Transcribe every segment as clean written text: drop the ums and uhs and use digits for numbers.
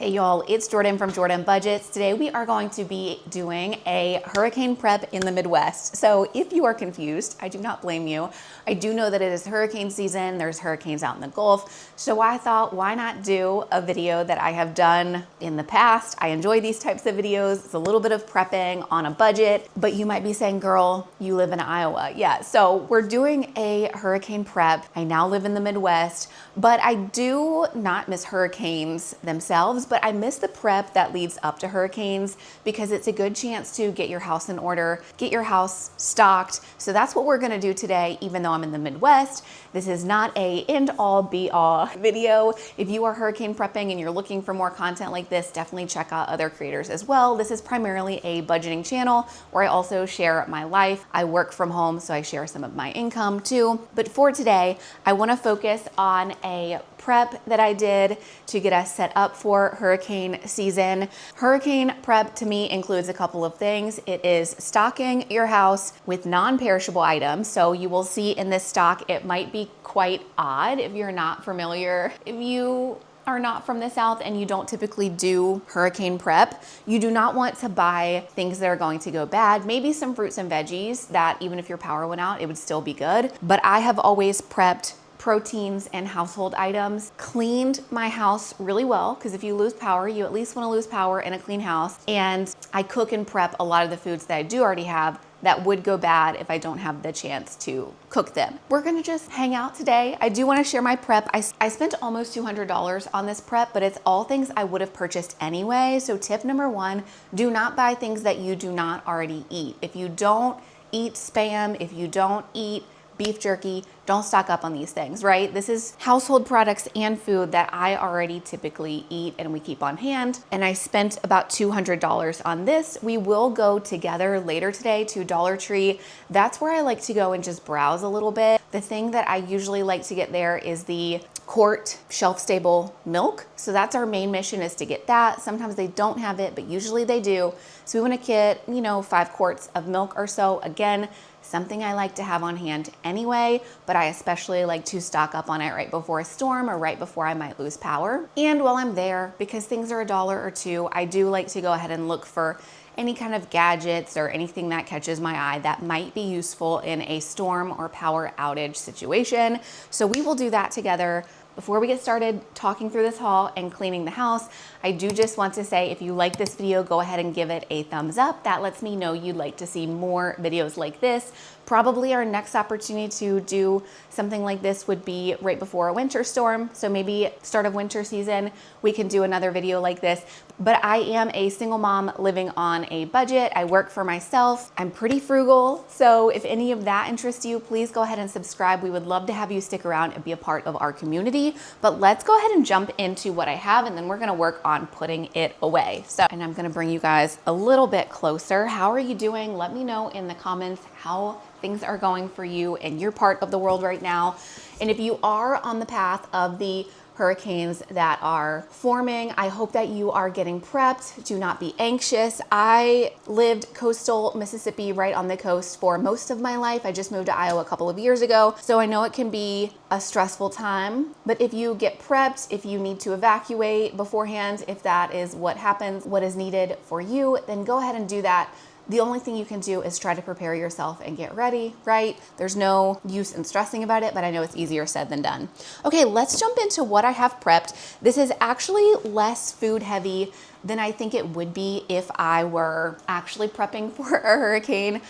Hey y'all, it's Jordan from Jordan Budgets. Today we are going to be doing a hurricane prep in the Midwest. So if you are confused, I do not blame you. I do know that it is hurricane season. There's hurricanes out in the Gulf. So I thought, why not do a video that I have done in the past? I enjoy these types of videos. It's a little bit of prepping on a budget, but you might be saying, girl, you live in Iowa. Yeah, so we're doing a hurricane prep. I now live in the Midwest, but I do not miss hurricanes themselves, but I miss the prep that leads up to hurricanes because it's a good chance to get your house in order, get your house stocked. So that's what we're gonna do today, even though I'm in the Midwest. This is not a end all be all video. If you are hurricane prepping and you're looking for more content like this, definitely check out other creators as well. This is primarily a budgeting channel where I also share my life. I work from home, so I share some of my income too. But for today, I wanna focus on a prep that I did to get us set up for hurricane season. Hurricane prep to me includes a couple of things. It is stocking your house with non-perishable items. So you will see in this stock, it might be quite odd if you're not familiar. If you are not from the South and you don't typically do hurricane prep, you do not want to buy things that are going to go bad. Maybe some fruits and veggies that even if your power went out, it would still be good. But I have always prepped proteins and household items, cleaned my house really well, because if you lose power, you at least want to lose power in a clean house. And I cook and prep a lot of the foods that I do already have that would go bad if I don't have the chance to cook them. We're gonna just hang out today. I do wanna share my prep. I spent almost $200 on this prep, but it's all things I would have purchased anyway. So tip number one, do not buy things that you do not already eat. If you don't eat Spam, if you don't eat beef jerky, don't stock up on these things, right? This is household products and food that I already typically eat and we keep on hand. And I spent about $200 on this. We will go together later today to Dollar Tree. That's where I like to go and just browse a little bit. The thing that I usually like to get there is the quart shelf-stable milk. So that's our main mission, is to get that. Sometimes they don't have it, but usually they do. So we want to get, 5 quarts of milk or so. Again, something I like to have on hand anyway, but I especially like to stock up on it right before a storm or right before I might lose power. And while I'm there, because things are $1 or $2, I do like to go ahead and look for any kind of gadgets or anything that catches my eye that might be useful in a storm or power outage situation. So we will do that together. Before we get started talking through this haul and cleaning the house, I do just want to say, if you like this video, go ahead and give it a thumbs up. That lets me know you'd like to see more videos like this. Probably our next opportunity to do something like this would be right before a winter storm. So maybe start of winter season, we can do another video like this. But I am a single mom living on a budget. I work for myself. I'm pretty frugal. So if any of that interests you, please go ahead and subscribe. We would love to have you stick around and be a part of our community. But let's go ahead and jump into what I have, and then we're gonna work on putting it away. And I'm gonna bring you guys a little bit closer. How are you doing? Let me know in the comments how things are going for you in your part of the world right now. And if you are on the path of the hurricanes that are forming, I hope that you are getting prepped. Do not be anxious. I lived coastal Mississippi, right on the coast, for most of my life. I just moved to Iowa a couple of years ago, so I know it can be a stressful time. But if you get prepped, if you need to evacuate beforehand, if that is what happens, what is needed for you, then go ahead and do that. The only thing you can do is try to prepare yourself and get ready, right? There's no use in stressing about it, but I know it's easier said than done. Okay, let's jump into what I have prepped. This is actually less food heavy than I think it would be if I were actually prepping for a hurricane,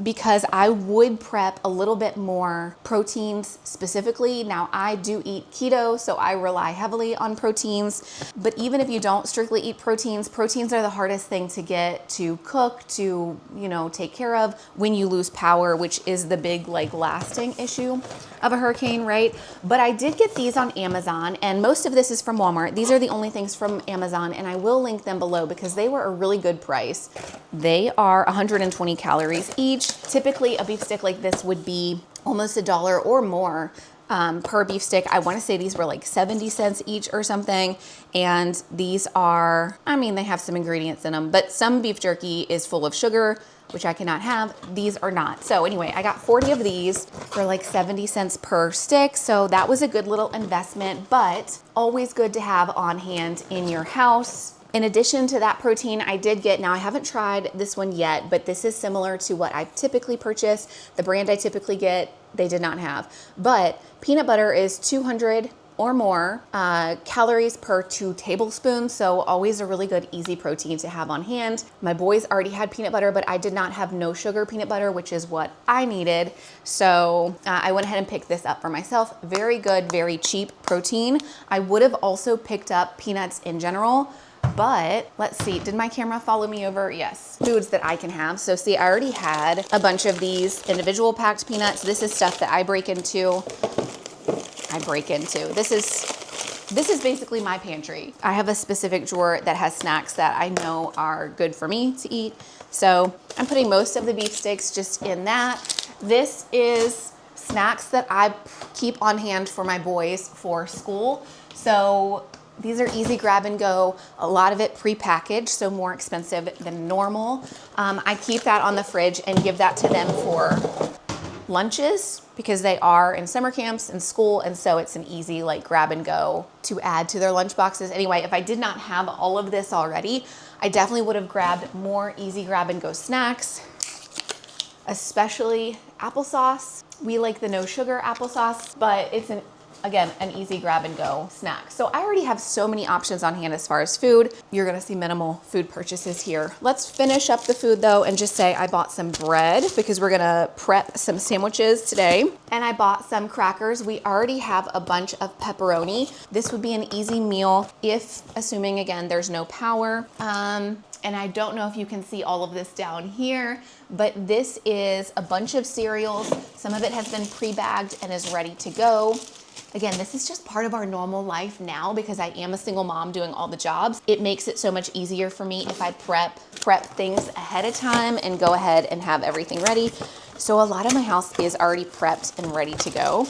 because I would prep a little bit more proteins specifically. Now, I do eat keto, so I rely heavily on proteins, but even if you don't strictly eat proteins, proteins are the hardest thing to get to cook, to, take care of when you lose power, which is the big, lasting issue of a hurricane, right? But I did get these on Amazon, and most of this is from Walmart. These are the only things from Amazon, and I will link them below because they were a really good price. They are 120 calories each. Typically, a beef stick like this would be almost $1 or more per beef stick. I want to say these were like 70 cents each or something. And these are, I mean, they have some ingredients in them, but some beef jerky is full of sugar, which I cannot have. These are not. So anyway, I got 40 of these for like 70 cents per stick. So that was a good little investment, but always good to have on hand in your house. In addition to that protein, I did get, now I haven't tried this one yet, but this is similar to what I typically purchase. The brand I typically get, they did not have. But peanut butter is 200 or more calories per 2 tablespoons. So always a really good, easy protein to have on hand. My boys already had peanut butter, but I did not have no sugar peanut butter, which is what I needed. So I went ahead and picked this up for myself. Very good, very cheap protein. I would have also picked up peanuts in general, but let's see, did my camera follow me over? Yes. Foods that I can have. So see, I already had a bunch of these individual packed peanuts. This is stuff that I break into. This is basically my pantry. I have a specific drawer that has snacks that I know are good for me to eat. So I'm putting most of the beef sticks just in that. This is snacks that I keep on hand for my boys for school. So these are easy grab and go, a lot of it pre-packaged, so more expensive than normal. I keep that on the fridge and give that to them for lunches because they are in summer camps and school, and so it's an easy like grab and go to add to their lunch boxes. Anyway, if I did not have all of this already, I definitely would have grabbed more easy grab and go snacks, especially applesauce. We like the no sugar applesauce, but it's again, an easy grab and go snack. So I already have so many options on hand as far as food. You're gonna see minimal food purchases here. Let's finish up the food though and just say I bought some bread because we're gonna prep some sandwiches today. And I bought some crackers. We already have a bunch of pepperoni. This would be an easy meal if, assuming again, there's no power. And I don't know if you can see all of this down here, but this is a bunch of cereals. Some of it has been pre-bagged and is ready to go. Again, this is just part of our normal life now because I am a single mom doing all the jobs. It makes it so much easier for me if I prep things ahead of time and go ahead and have everything ready. So a lot of my house is already prepped and ready to go.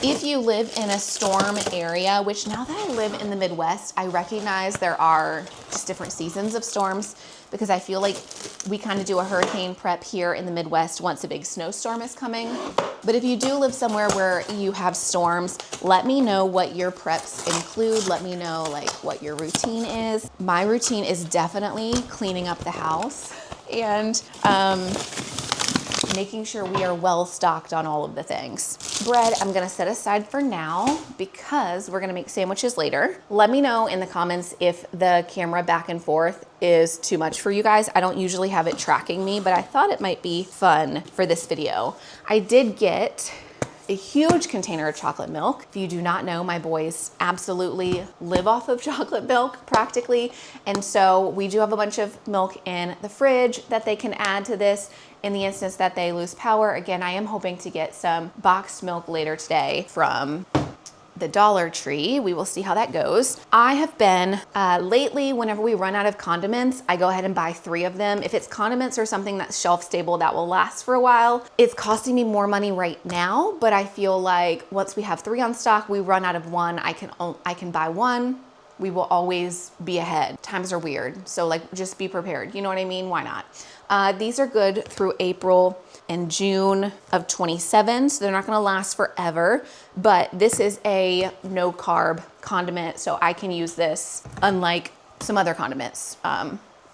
If you live in a storm area, which now that I live in the Midwest, I recognize there are just different seasons of storms because I feel like we kind of do a hurricane prep here in the Midwest once a big snowstorm is coming. But if you do live somewhere where you have storms, let me know what your preps include. Let me know like what your routine is. My routine is definitely cleaning up the house and making sure we are well stocked on all of the things. Bread, I'm gonna set aside for now because we're gonna make sandwiches later. Let me know in the comments if the camera back and forth is too much for you guys. I don't usually have it tracking me, but I thought it might be fun for this video. I did get a huge container of chocolate milk. If you do not know, my boys absolutely live off of chocolate milk practically. And so we do have a bunch of milk in the fridge that they can add to this in the instance that they lose power. Again, I am hoping to get some boxed milk later today from the Dollar Tree. We will see how that goes. I have been, lately, whenever we run out of condiments, I go ahead and buy 3 of them. If it's condiments or something that's shelf stable that will last for a while, it's costing me more money right now, but I feel like once we have 3 on stock, we run out of 1, I can buy 1. We will always be ahead. Times are weird, so like just be prepared. You know what I mean? Why not? These are good through April and June of 27, so they're not gonna last forever, but this is a no carb condiment, so I can use this unlike some other condiments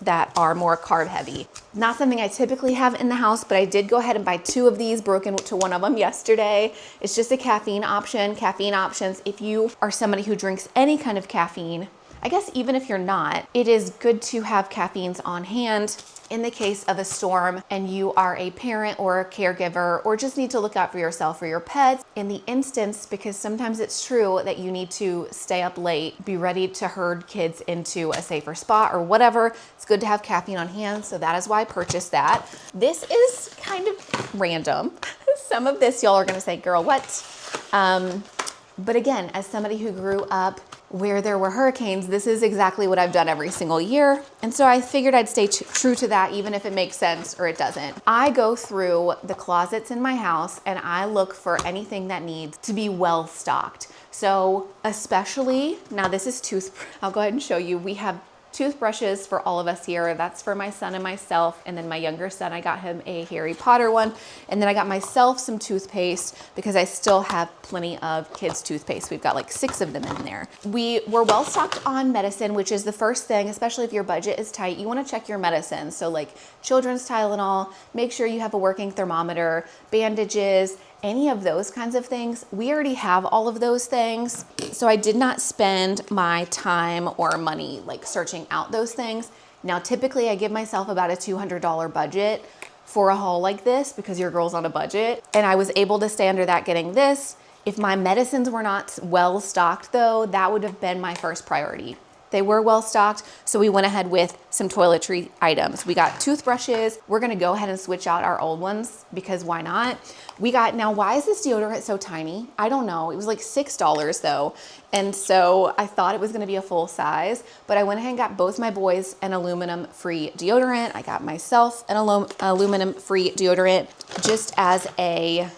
that are more carb heavy. Not something I typically have in the house, but I did go ahead and buy 2 of these, broke into one of them yesterday. It's just a caffeine option. Caffeine options, if you are somebody who drinks any kind of caffeine, I guess even if you're not, it is good to have caffeines on hand in the case of a storm and you are a parent or a caregiver or just need to look out for yourself or your pets in the instance, because sometimes it's true that you need to stay up late, be ready to herd kids into a safer spot or whatever. It's good to have caffeine on hand, so that is why I purchased that. This is kind of random. Some of this y'all are gonna say, girl, what? But again, as somebody who grew up where there were hurricanes, this is exactly what I've done every single year. And so I figured I'd stay true to that, even if it makes sense or it doesn't. I go through the closets in my house and I look for anything that needs to be well stocked. So especially, now this is I'll go ahead and show you. We have toothbrushes for all of us here. That's for my son and myself. And then my younger son, I got him a Harry Potter one. And then I got myself some toothpaste because I still have plenty of kids' toothpaste. We've got like 6 of them in there. We were well stocked on medicine, which is the first thing, especially if your budget is tight. You want to check your medicine. So like children's Tylenol, make sure you have a working thermometer, bandages, any of those kinds of things. We already have all of those things. So I did not spend my time or money like searching out those things. Now, typically I give myself about a $200 budget for a haul like this because your girl's on a budget. And I was able to stay under that getting this. If my medicines were not well stocked though, that would have been my first priority. They were well stocked, so we went ahead with some toiletry items. We got toothbrushes. We're gonna go ahead and switch out our old ones because why not? Now why is this deodorant so tiny? I don't know. It was like $6 though. And so I thought it was gonna be a full size, but I went ahead and got both my boys an aluminum-free deodorant. I got myself an aluminum-free deodorant just as a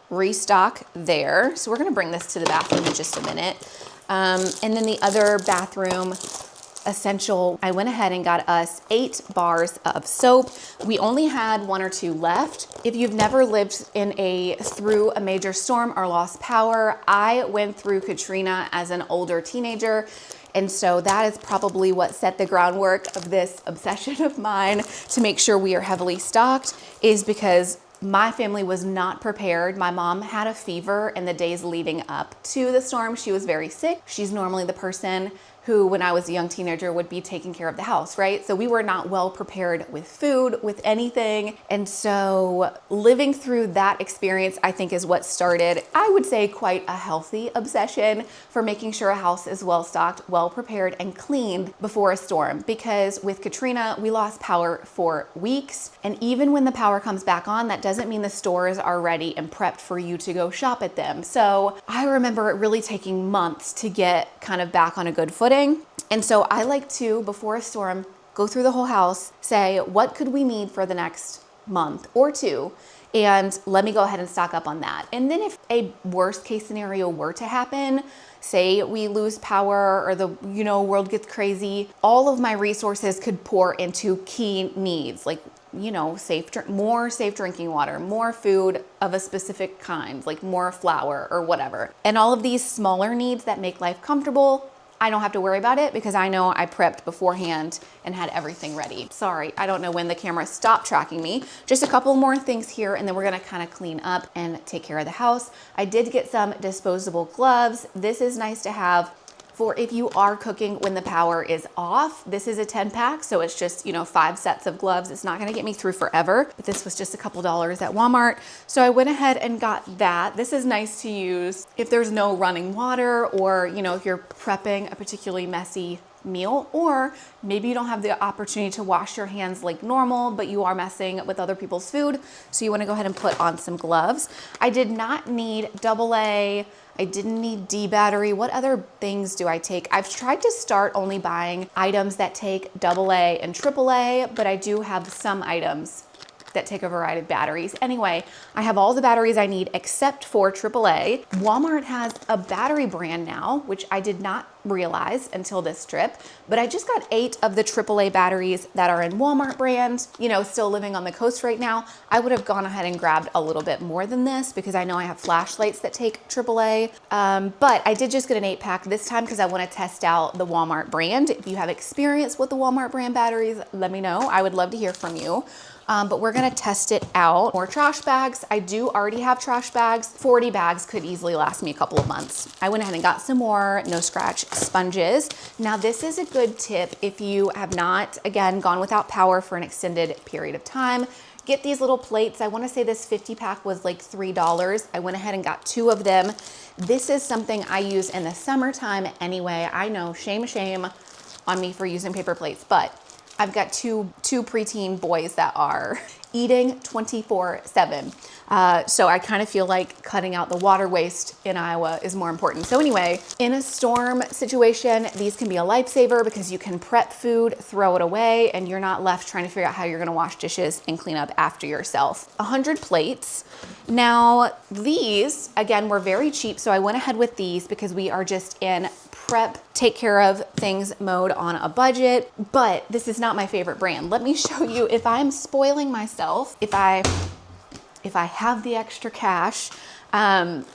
restock there. So we're gonna bring this to the bathroom in just a minute. And then the other bathroom essential, I went ahead and got us 8 bars of soap. We only had 1 or 2 left. If you've never lived through a major storm or lost power, I went through Katrina as an older teenager. And so that is probably what set the groundwork of this obsession of mine to make sure we are heavily stocked, is because my family was not prepared. My mom had a fever in the days leading up to the storm. She was very sick. She's normally the person who, when I was a young teenager, would be taking care of the house, right? So we were not well prepared with food, with anything. And so living through that experience, I think, is what started, I would say, quite a healthy obsession for making sure a house is well stocked, well prepared, and cleaned before a storm. Because with Katrina, we lost power for weeks. And even when the power comes back on, that doesn't mean the stores are ready and prepped for you to go shop at them. So I remember it really taking months to get kind of back on a good footing. And so I like to, before a storm, go through the whole house, say, what could we need for the next month or 2? And let me go ahead and stock up on that. And then if a worst case scenario were to happen, say we lose power or the world gets crazy, all of my resources could pour into key needs, like more safe drinking water, more food of a specific kind, like more flour or whatever. And all of these smaller needs that make life comfortable, I don't have to worry about it because I know I prepped beforehand and had everything ready. Sorry, I don't know when the camera stopped tracking me. Just a couple more things here and then we're gonna kind of clean up and take care of the house. I did get some disposable gloves. This is nice to have for if you are cooking when the power is off. This is a 10-pack, so it's just, 5 sets of gloves. It's not gonna get me through forever, but this was just a couple dollars at Walmart. So I went ahead and got that. This is nice to use if there's no running water or, if you're prepping a particularly messy meal, or maybe you don't have the opportunity to wash your hands like normal, but you are messing with other people's food. So you wanna go ahead and put on some gloves. I did not need AA. I didn't need D battery. What other things do I take? I've tried to start only buying items that take AA and AAA, but I do have some items that take a variety of batteries. Anyway, I have all the batteries I need except for AAA. Walmart has a battery brand now, which I did not realize until this trip, but I just got 8 of the AAA batteries that are in Walmart brand. Still living on the coast right now, I would have gone ahead and grabbed a little bit more than this because I know I have flashlights that take AAA, but I did just get an 8-pack this time because I want to test out the Walmart brand. If you have experience with the Walmart brand batteries, let me know. I would love to hear from you. But we're gonna test it out. More trash bags. I do already have trash bags. 40 bags could easily last me a couple of months. I went ahead and got some more no scratch sponges. Now this is a good tip if you have not, again, gone without power for an extended period of time. Get these little plates. I wanna say this 50-pack was like $3. I went ahead and got 2 of them. This is something I use in the summertime anyway. I know, shame on me for using paper plates, but I've got two preteen boys that are eating 24/7. So I kind of feel like cutting out the water waste in Iowa is more important. So anyway, in a storm situation, these can be a lifesaver because you can prep food, throw it away, and you're not left trying to figure out how you're gonna wash dishes and clean up after yourself. 100 plates. Now these, again, were very cheap, so I went ahead with these because we are just in prep, take care of things mode on a budget, but this is not my favorite brand. Let me show you if I'm spoiling myself, if I have the extra cash.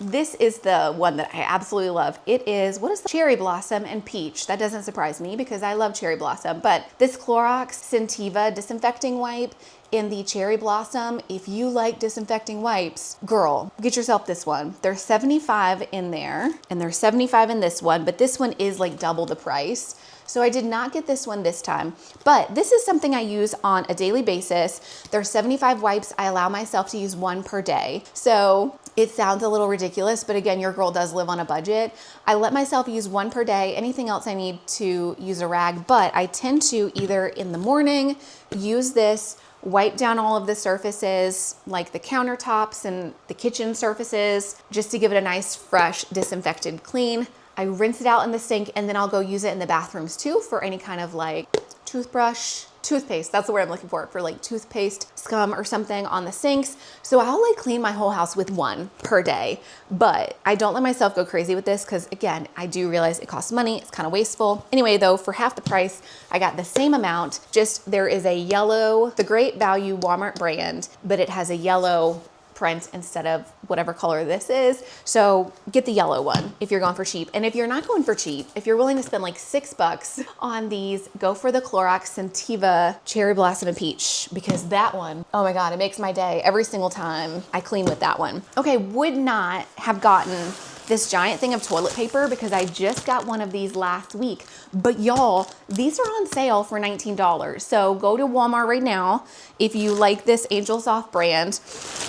This is the one that I absolutely love. It is, what is the Cherry Blossom and Peach. That doesn't surprise me because I love Cherry Blossom, but this Clorox Scentiva disinfecting wipe in the Cherry Blossom, if you like disinfecting wipes, girl, get yourself this one. There's 75 in there and there's 75 in this one, but this one is like double the price. So I did not get this one this time, but this is something I use on a daily basis. There's 75 wipes. I allow myself to use one per day. So it sounds a little ridiculous, but again, your girl does live on a budget. I let myself use one per day. Anything else I need to use a rag, but I tend to either in the morning use this, wipe down all of the surfaces like the countertops and the kitchen surfaces just to give it a nice, fresh, disinfected clean. I rinse it out in the sink and then I'll go use it in the bathrooms too for any kind of like toothpaste. That's the word I'm looking for like toothpaste, scum or something on the sinks. So I'll like clean my whole house with one per day, but I don't let myself go crazy with this because again, I do realize it costs money. It's kind of wasteful. Anyway, though, for half the price, I got the same amount. Just there is a yellow, the Great Value Walmart brand, but it has a yellow print instead of whatever color this is. So get the yellow one if you're going for cheap. And if you're not going for cheap, if you're willing to spend like $6 on these, go for the Clorox Scentiva Cherry Blossom and Peach because that one, oh my God, it makes my day every single time I clean with that one. Okay, would not have gotten this giant thing of toilet paper because I just got one of these last week. But y'all, these are on sale for $19. So go to Walmart right now if you like this Angel Soft brand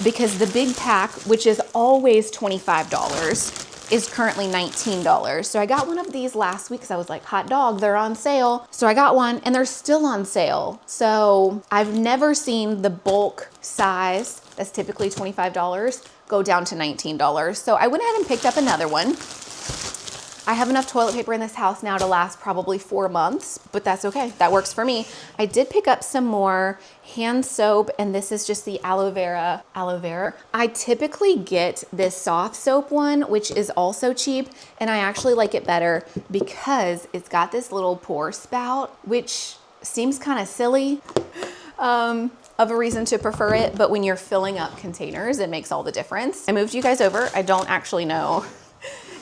because the big pack, which is always $25, is currently $19. So I got one of these last week because I was like, hot dog, they're on sale. So I got one and they're still on sale. So I've never seen the bulk size that's typically $25 go down to $19. So I went ahead and picked up another one. I have enough toilet paper in this house now to last probably 4 months, but that's okay. That works for me. I did pick up some more hand soap, and this is just the aloe vera. I typically get this soft soap one, which is also cheap, and I actually like it better because it's got this little pour spout, which seems kind of silly. Of a reason to prefer it, but when you're filling up containers, it makes all the difference. I moved you guys over. I don't actually know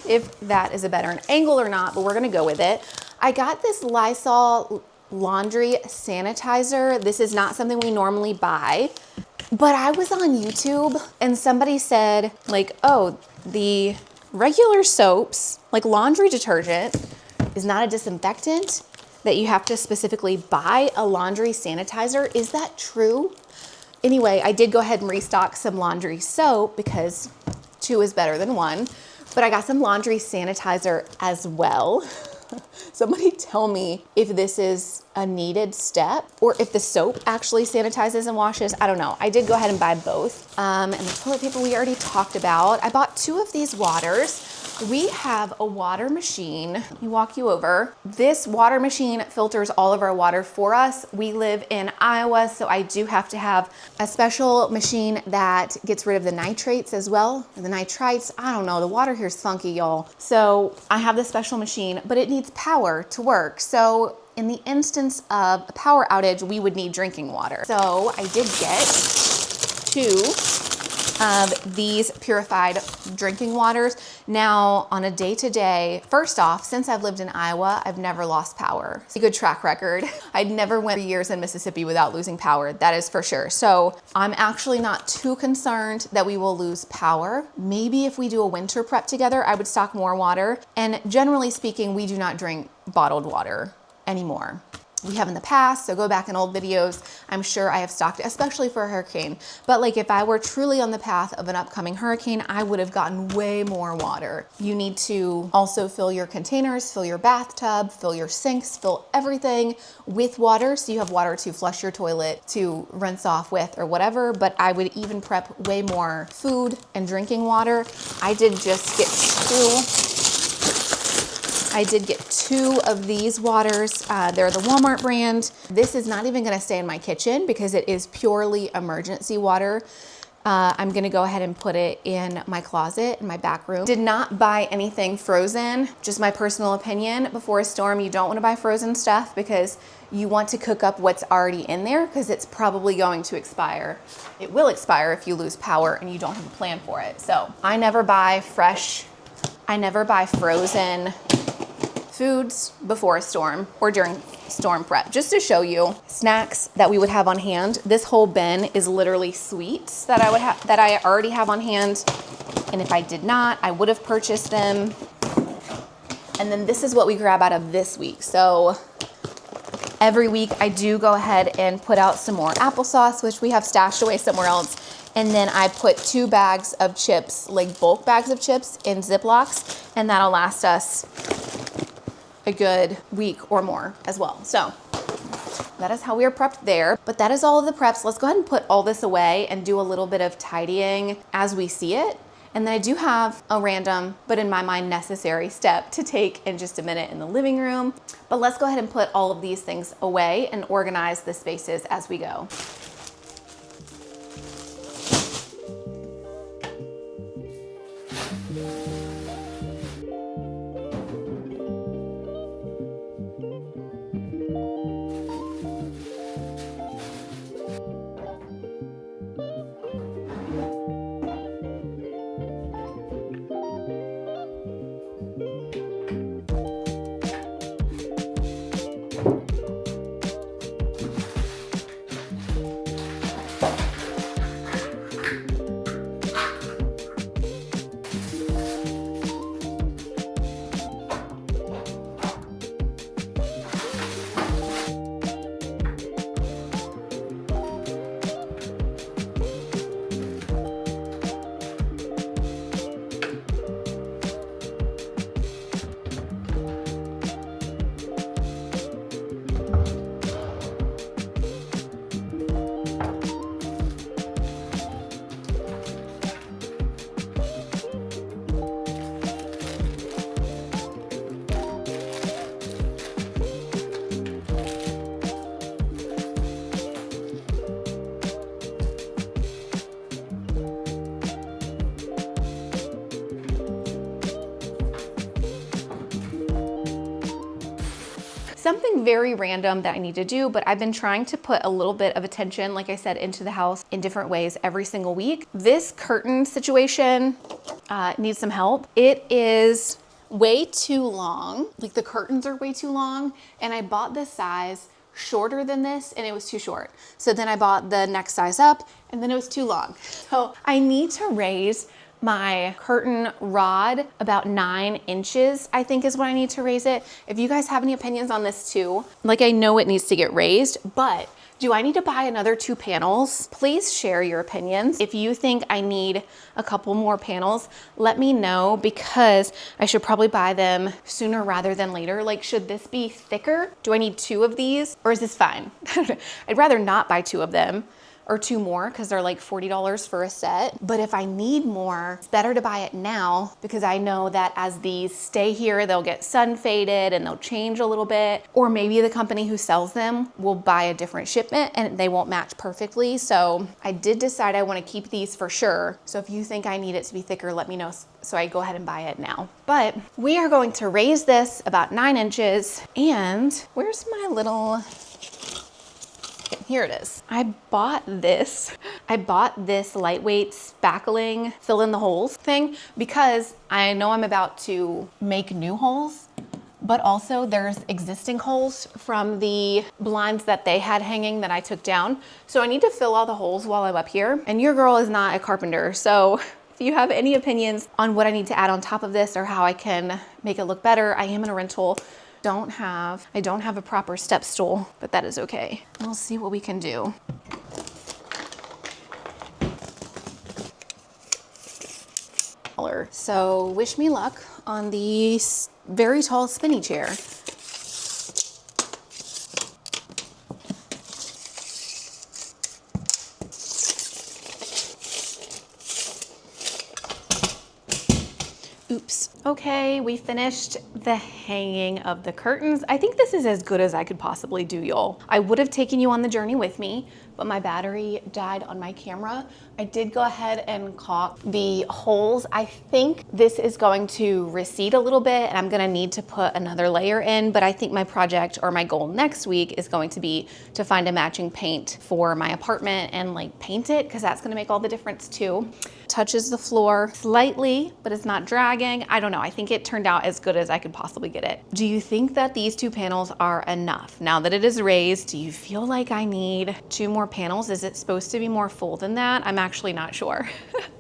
if that is a better angle or not, but we're gonna go with it. I got this Lysol laundry sanitizer. This is not something we normally buy, but I was on YouTube and somebody said like, oh, the regular soaps, like laundry detergent, is not a disinfectant, that you have to specifically buy a laundry sanitizer. Is that true? Anyway, I did go ahead and restock some laundry soap because 2 is better than 1, but I got some laundry sanitizer as well. Somebody tell me if this is a needed step or if the soap actually sanitizes and washes. I don't know. I did go ahead and buy both. And the toilet paper we already talked about. I bought 2 of these waters. We have a water machine. Let me walk you over. This water machine filters all of our water for us. We live in Iowa, so I do have to have a special machine that gets rid of the nitrates as well, or the nitrites. I don't know, the water here is funky, y'all. So I have this special machine, but it needs power to work. So in the instance of a power outage, we would need drinking water. So I did get 2 of these purified drinking waters. Now, on a day-to-day, first off, since I've lived in Iowa, I've never lost power. It's a good track record. I'd never went 3 years in Mississippi without losing power, that is for sure. So I'm actually not too concerned that we will lose power. Maybe if we do a winter prep together, I would stock more water. And generally speaking, we do not drink bottled water anymore. we have in the past. So go back in old videos. I'm sure I have stocked it, especially for a hurricane. But like if I were truly on the path of an upcoming hurricane, I would have gotten way more water. You need to also fill your containers, fill your bathtub, fill your sinks, fill everything with water. So you have water to flush your toilet, to rinse off with or whatever. But I would even prep way more food and drinking water. I did get two of these waters. They're the Walmart brand. This is not even gonna stay in my kitchen because it is purely emergency water. I'm gonna go ahead and put it in my closet in my back room. Did not buy anything frozen, just my personal opinion. Before a storm, you don't wanna buy frozen stuff because you want to cook up what's already in there because it's probably going to expire. It will expire if you lose power and you don't have a plan for it. So I never buy frozen foods before a storm or during storm prep. Just to show you snacks that we would have on hand. This whole bin is literally sweets that I already have on hand. And if I did not, I would have purchased them. And then this is what we grab out of this week. So every week I do go ahead and put out some more applesauce, which we have stashed away somewhere else. And then I put 2 bags of chips, like bulk bags of chips in Ziplocs, and that'll last us a good week or more as well. So that is how we are prepped there. But that is all of the preps. Let's go ahead and put all this away and do a little bit of tidying as we see it. And then I do have a random, but in my mind necessary step to take in just a minute in the living room. But let's go ahead and put all of these things away and organize the spaces as we go. Something very random that I need to do, but I've been trying to put a little bit of attention, like I said, into the house in different ways every single week. This curtain situation needs some help. It is way too long. Like the curtains are way too long, and I bought this size shorter than this and it was too short. So then I bought the next size up and then it was too long. So I need to raise my curtain rod about 9 inches, I think is what I need to raise it. If you guys have any opinions on this too, like I know it needs to get raised, but do I need to buy another 2 panels? Please share your opinions. If you think I need a couple more panels, let me know because I should probably buy them sooner rather than later. Like, should this be thicker? Do I need 2 of these or is this fine? I'd rather not buy 2 of them or 2 more because they're like $40 for a set. But if I need more, it's better to buy it now because I know that as these stay here, they'll get sun faded and they'll change a little bit. Or maybe the company who sells them will buy a different shipment and they won't match perfectly. So I did decide I want to keep these for sure. So if you think I need it to be thicker, let me know so I go ahead and buy it now. But we are going to raise this about 9 inches. And where's my little... Here it is. I bought this lightweight spackling fill in the holes thing because I know I'm about to make new holes, but also there's existing holes from the blinds that they had hanging that I took down. So I need to fill all the holes while I'm up here. And your girl is not a carpenter. So if you have any opinions on what I need to add on top of this or how I can make it look better, I am in a rental. don't have a proper step stool, but that is okay. We'll see what we can do. So wish me luck on the very tall spinny chair. Oops. Okay, we finished the hanging of the curtains. I think this is as good as I could possibly do, y'all. I would have taken you on the journey with me, but my battery died on my camera. I did go ahead and caulk the holes. I think this is going to recede a little bit and I'm gonna need to put another layer in, but I think my project or my goal next week is going to be to find a matching paint for my apartment and like paint it, because that's gonna make all the difference too. Touches the floor slightly, but it's not dragging. I don't know, I think it turned out as good as I could possibly get it. Do you think that these 2 panels are enough? Now that it is raised, do you feel like I need 2 more panels? Is it supposed to be more full than that? I'm actually not sure.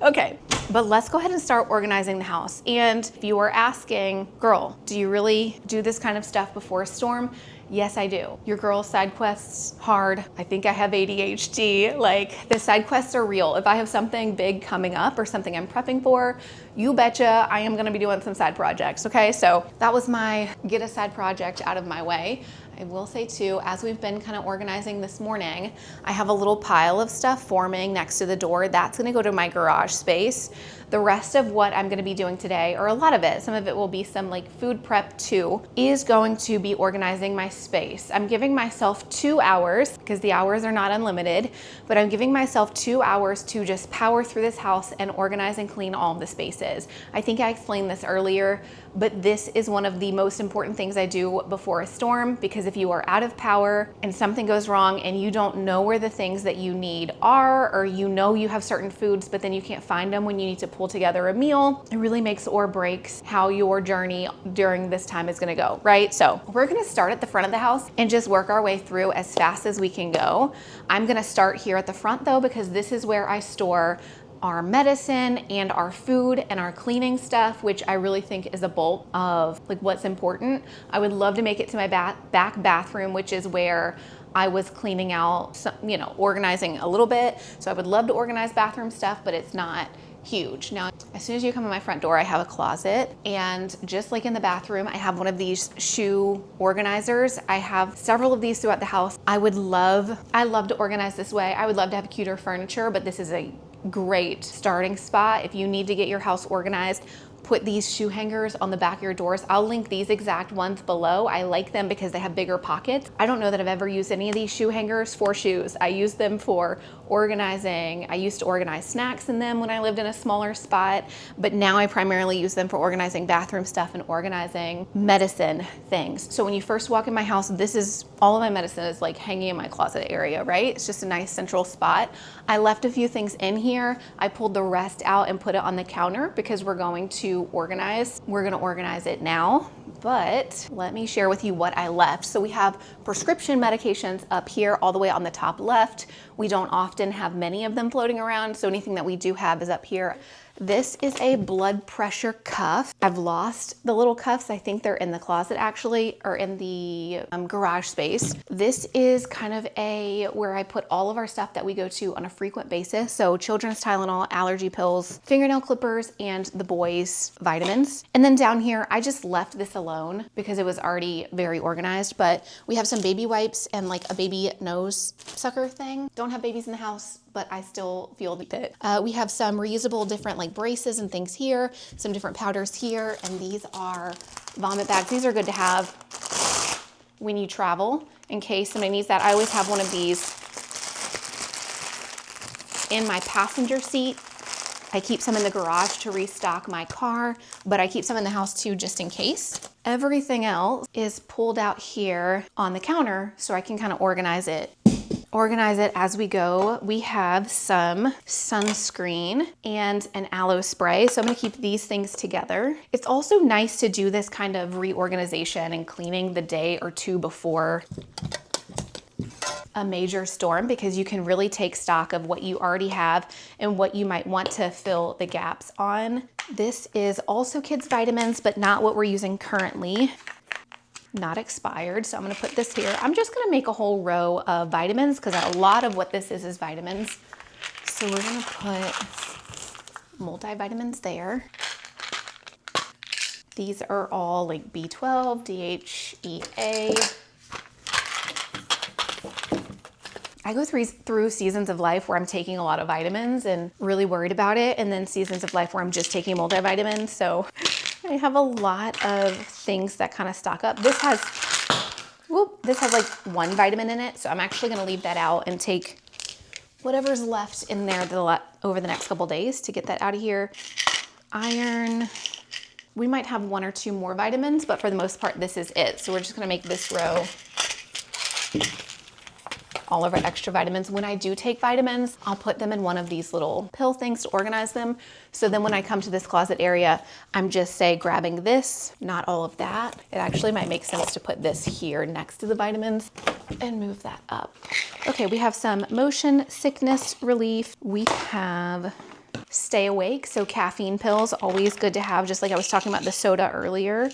Okay, but let's go ahead and start organizing the house. And if you are asking, girl, do you really do this kind of stuff before a storm? Yes, I do. Your girl's side quests hard. I think I have ADHD. Like, the side quests are real. If I have something big coming up or something I'm prepping for, you betcha I am gonna be doing some side projects, okay? So that was my get a side project out of my way. I will say too, as we've been kind of organizing this morning, I have a little pile of stuff forming next to the door. That's gonna go to my garage space. The rest of what I'm gonna be doing today, or a lot of it, some of it will be some like food prep too, is going to be organizing my space. I'm giving myself 2 hours, because the hours are not unlimited, but I'm giving myself 2 hours to just power through this house and organize and clean all of the spaces. I think I explained this earlier, but this is one of the most important things I do before a storm, because if you are out of power and something goes wrong and you don't know where the things that you need are, or you know you have certain foods, but then you can't find them when you need to pull together a meal, it really makes or breaks how your journey during this time is gonna go, right? So we're gonna start at the front of the house and just work our way through as fast as we can go. I'm gonna start here at the front though, because this is where I store our medicine and our food and our cleaning stuff, which I really think is a bulk of like what's important. I would love to make it to my back bathroom, which is where I was cleaning out, some, organizing a little bit. So I would love to organize bathroom stuff, but it's not huge. Now, as soon as you come in my front door, I have a closet, and just like in the bathroom, I have one of these shoe organizers. I have several of these throughout the house. I love to organize this way. I would love to have cuter furniture, but this is a great starting spot. If you need to get your house organized, put these shoe hangers on the back of your doors. I'll link these exact ones below. I like them because they have bigger pockets. I don't know that I've ever used any of these shoe hangers for shoes. I use them for organizing. I used to organize snacks in them when I lived in a smaller spot, but now I primarily use them for organizing bathroom stuff and organizing medicine things. So when you first walk in my house, this is all of my medicine is like hanging in my closet area, right? It's just a nice central spot. I left a few things in here. I pulled the rest out and put it on the counter because we're going to organize. We're gonna organize it now, but let me share with you what I left. So we have prescription medications up here all the way on the top left. We don't often have many of them floating around, so anything that we do have is up here. This is a blood pressure cuff. I've lost the little cuffs. I think they're in the closet actually, or in the garage space. This is kind of where I put all of our stuff that we go to on a frequent basis. So children's Tylenol, allergy pills, fingernail clippers, and the boys' vitamins. And then down here, I just left this alone because it was already very organized, but we have some baby wipes and like a baby nose sucker thing. Don't have babies in the house, but I still feel it. We have some reusable different like braces and things here, some different powders here, and these are vomit bags. These are good to have when you travel in case somebody needs that. I always have one of these in my passenger seat. I keep some in the garage to restock my car, but I keep some in the house too, just in case. Everything else is pulled out here on the counter so I can kind of organize it as we go. We have some sunscreen and an aloe spray. So I'm gonna keep these things together. It's also nice to do this kind of reorganization and cleaning the day or two before a major storm, because you can really take stock of what you already have and what you might want to fill the gaps on. This is also kids' vitamins, but not what we're using currently. not expired. So I'm gonna put this here. I'm just gonna make a whole row of vitamins because a lot of what this is vitamins. So we're gonna put multivitamins there. These are all like B12, DHEA. I go through seasons of life where I'm taking a lot of vitamins and really worried about it, and then seasons of life where I'm just taking multivitamins. So I have a lot of things that kind of stock up. This has like one vitamin in it, so I'm actually gonna leave that out and take whatever's left in there over the next couple days to get that out of here. Iron. We might have one or two more vitamins, but for the most part, this is it. So we're just gonna make this row all of our extra vitamins. When I do take vitamins, I'll put them in one of these little pill things to organize them. So then when I come to this closet area, I'm just say grabbing this, not all of that. It actually might make sense to put this here next to the vitamins and move that up. Okay, we have some motion sickness relief. We have stay awake. So caffeine pills, always good to have, just like I was talking about the soda earlier.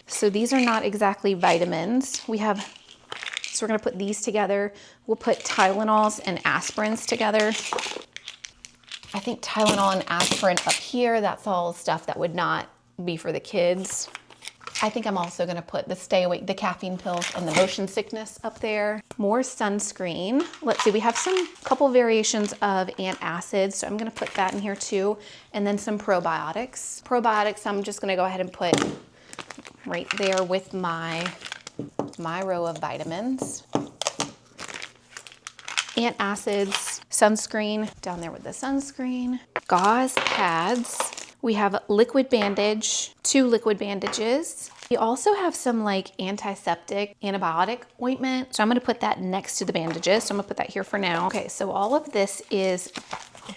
So these are not exactly vitamins. So we're gonna put these together. We'll put Tylenols and aspirins together. I think Tylenol and aspirin up here, that's all stuff that would not be for the kids. I think I'm also gonna put the stay awake, the caffeine pills and the motion sickness up there. More sunscreen. Let's see, we have some couple variations of antacids, so I'm gonna put that in here too. And then some probiotics. Probiotics, I'm just gonna go ahead and put right there with my row of vitamins. Antacids, sunscreen, down there with the sunscreen. Gauze pads. We have liquid bandage, 2 liquid bandages. We also have some like antiseptic antibiotic ointment. So I'm gonna put that next to the bandages. So I'm gonna put that here for now. Okay, so all of this is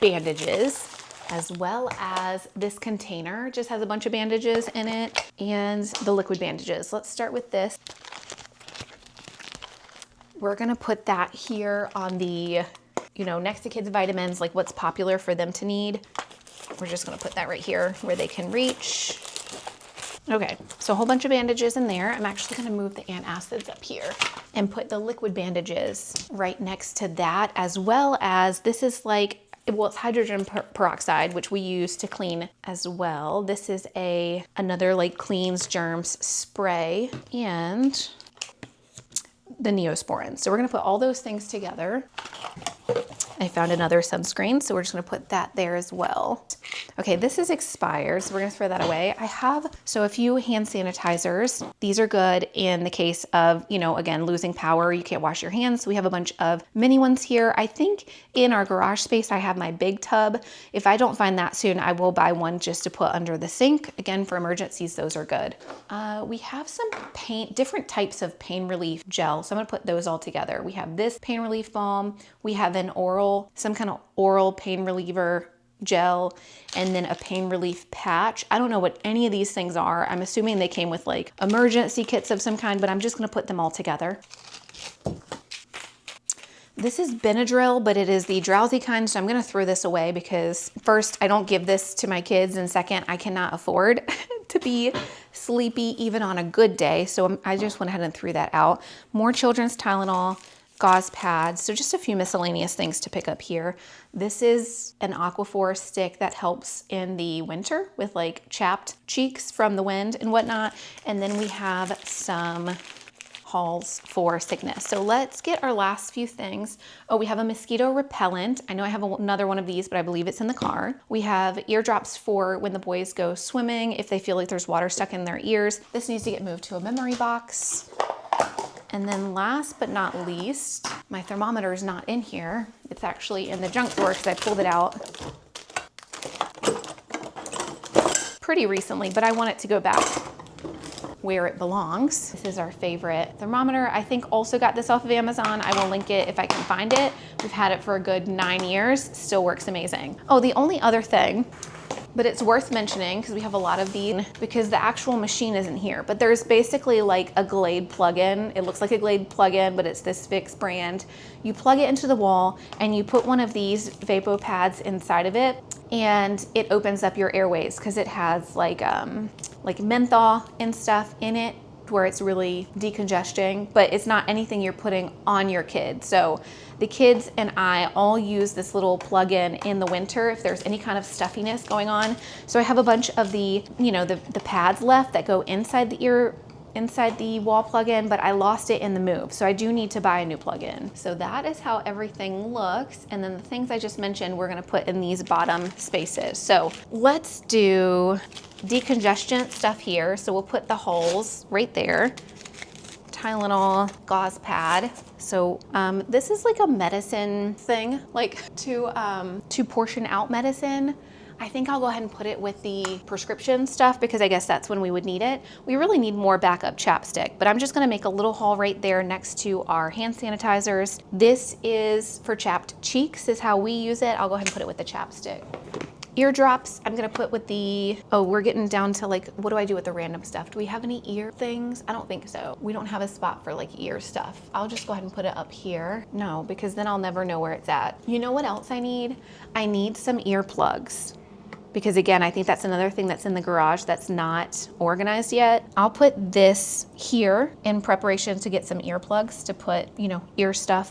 bandages, as well as this container just has a bunch of bandages in it and the liquid bandages. Let's start with this. We're gonna put that here on the, next to kids' vitamins, like what's popular for them to need. We're just gonna put that right here where they can reach. Okay, so a whole bunch of bandages in there. I'm actually gonna move the antacids up here and put the liquid bandages right next to that, as well as this is like, well, it's hydrogen peroxide, which we use to clean as well. This is another like cleans germs spray, and the Neosporin. So we're gonna put all those things together. I found another sunscreen, so we're just gonna put that there as well. Okay, this is expired, so we're gonna throw that away. I have, a few hand sanitizers. These are good in the case of, again, losing power, you can't wash your hands. So we have a bunch of mini ones here. I think in our garage space, I have my big tub. If I don't find that soon, I will buy one just to put under the sink. Again, for emergencies, those are good. We have some different types of pain relief gel. So I'm gonna put those all together. We have this pain relief balm. We have some kind of oral pain reliever gel, and then a pain relief patch. I don't know what any of these things are. I'm assuming they came with like emergency kits of some kind, but I'm just gonna put them all together. This is Benadryl, but it is the drowsy kind, so I'm gonna throw this away because first, I don't give this to my kids, and second, I cannot afford to be sleepy even on a good day, so I just went ahead and threw that out. More children's Tylenol, gauze pads, so just a few miscellaneous things to pick up here. This is an Aquaphor stick that helps in the winter with like chapped cheeks from the wind and whatnot. And then we have some Halls for sickness. So let's get our last few things. Oh, we have a mosquito repellent. I know I have another one of these, but I believe it's in the car. We have eardrops for when the boys go swimming, if they feel like there's water stuck in their ears. This needs to get moved to a memory box. And then last but not least, my thermometer is not in here. It's actually in the junk drawer because I pulled it out pretty recently, but I want it to go back where it belongs. This is our favorite thermometer. I think also got this off of Amazon. I will link it if I can find it. We've had it for a good 9 years. Still works amazing. Oh, the only other thing, but it's worth mentioning because we have a lot of these, because the actual machine isn't here, but there's basically like a Glade plug-in. It looks like a Glade plug-in, but it's this Vicks brand. You plug it into the wall and you put one of these Vapo pads inside of it, and it opens up your airways because it has like menthol and stuff in it where it's really decongesting, but it's not anything you're putting on your kids. So the kids and I all use this little plug-in in the winter if there's any kind of stuffiness going on. So I have a bunch of the, you know, the pads left that go inside the ear, inside the wall plug-in, but I lost it in the move. So I do need to buy a new plug-in. So that is how everything looks. And then the things I just mentioned, we're gonna put in these bottom spaces. So let's do decongestant stuff here. So we'll put the holes right there. Tylenol gauze pad. So this is like a medicine thing, like to portion out medicine. I think I'll go ahead and put it with the prescription stuff because I guess that's when we would need it. We really need more backup chapstick, but I'm just gonna make a little hole right there next to our hand sanitizers. This is for chapped cheeks is how we use it. I'll go ahead and put it with the chapstick. Eardrops, I'm gonna put with the, oh, we're getting down to like, what do I do with the random stuff? Do we have any ear things? I don't think so. We don't have a spot for like ear stuff. I'll just go ahead and put it up here. No, because then I'll never know where it's at. You know what else I need? I need some earplugs. Because again, I think that's another thing that's in the garage that's not organized yet. I'll put this here in preparation to get some earplugs to put, you know, ear stuff.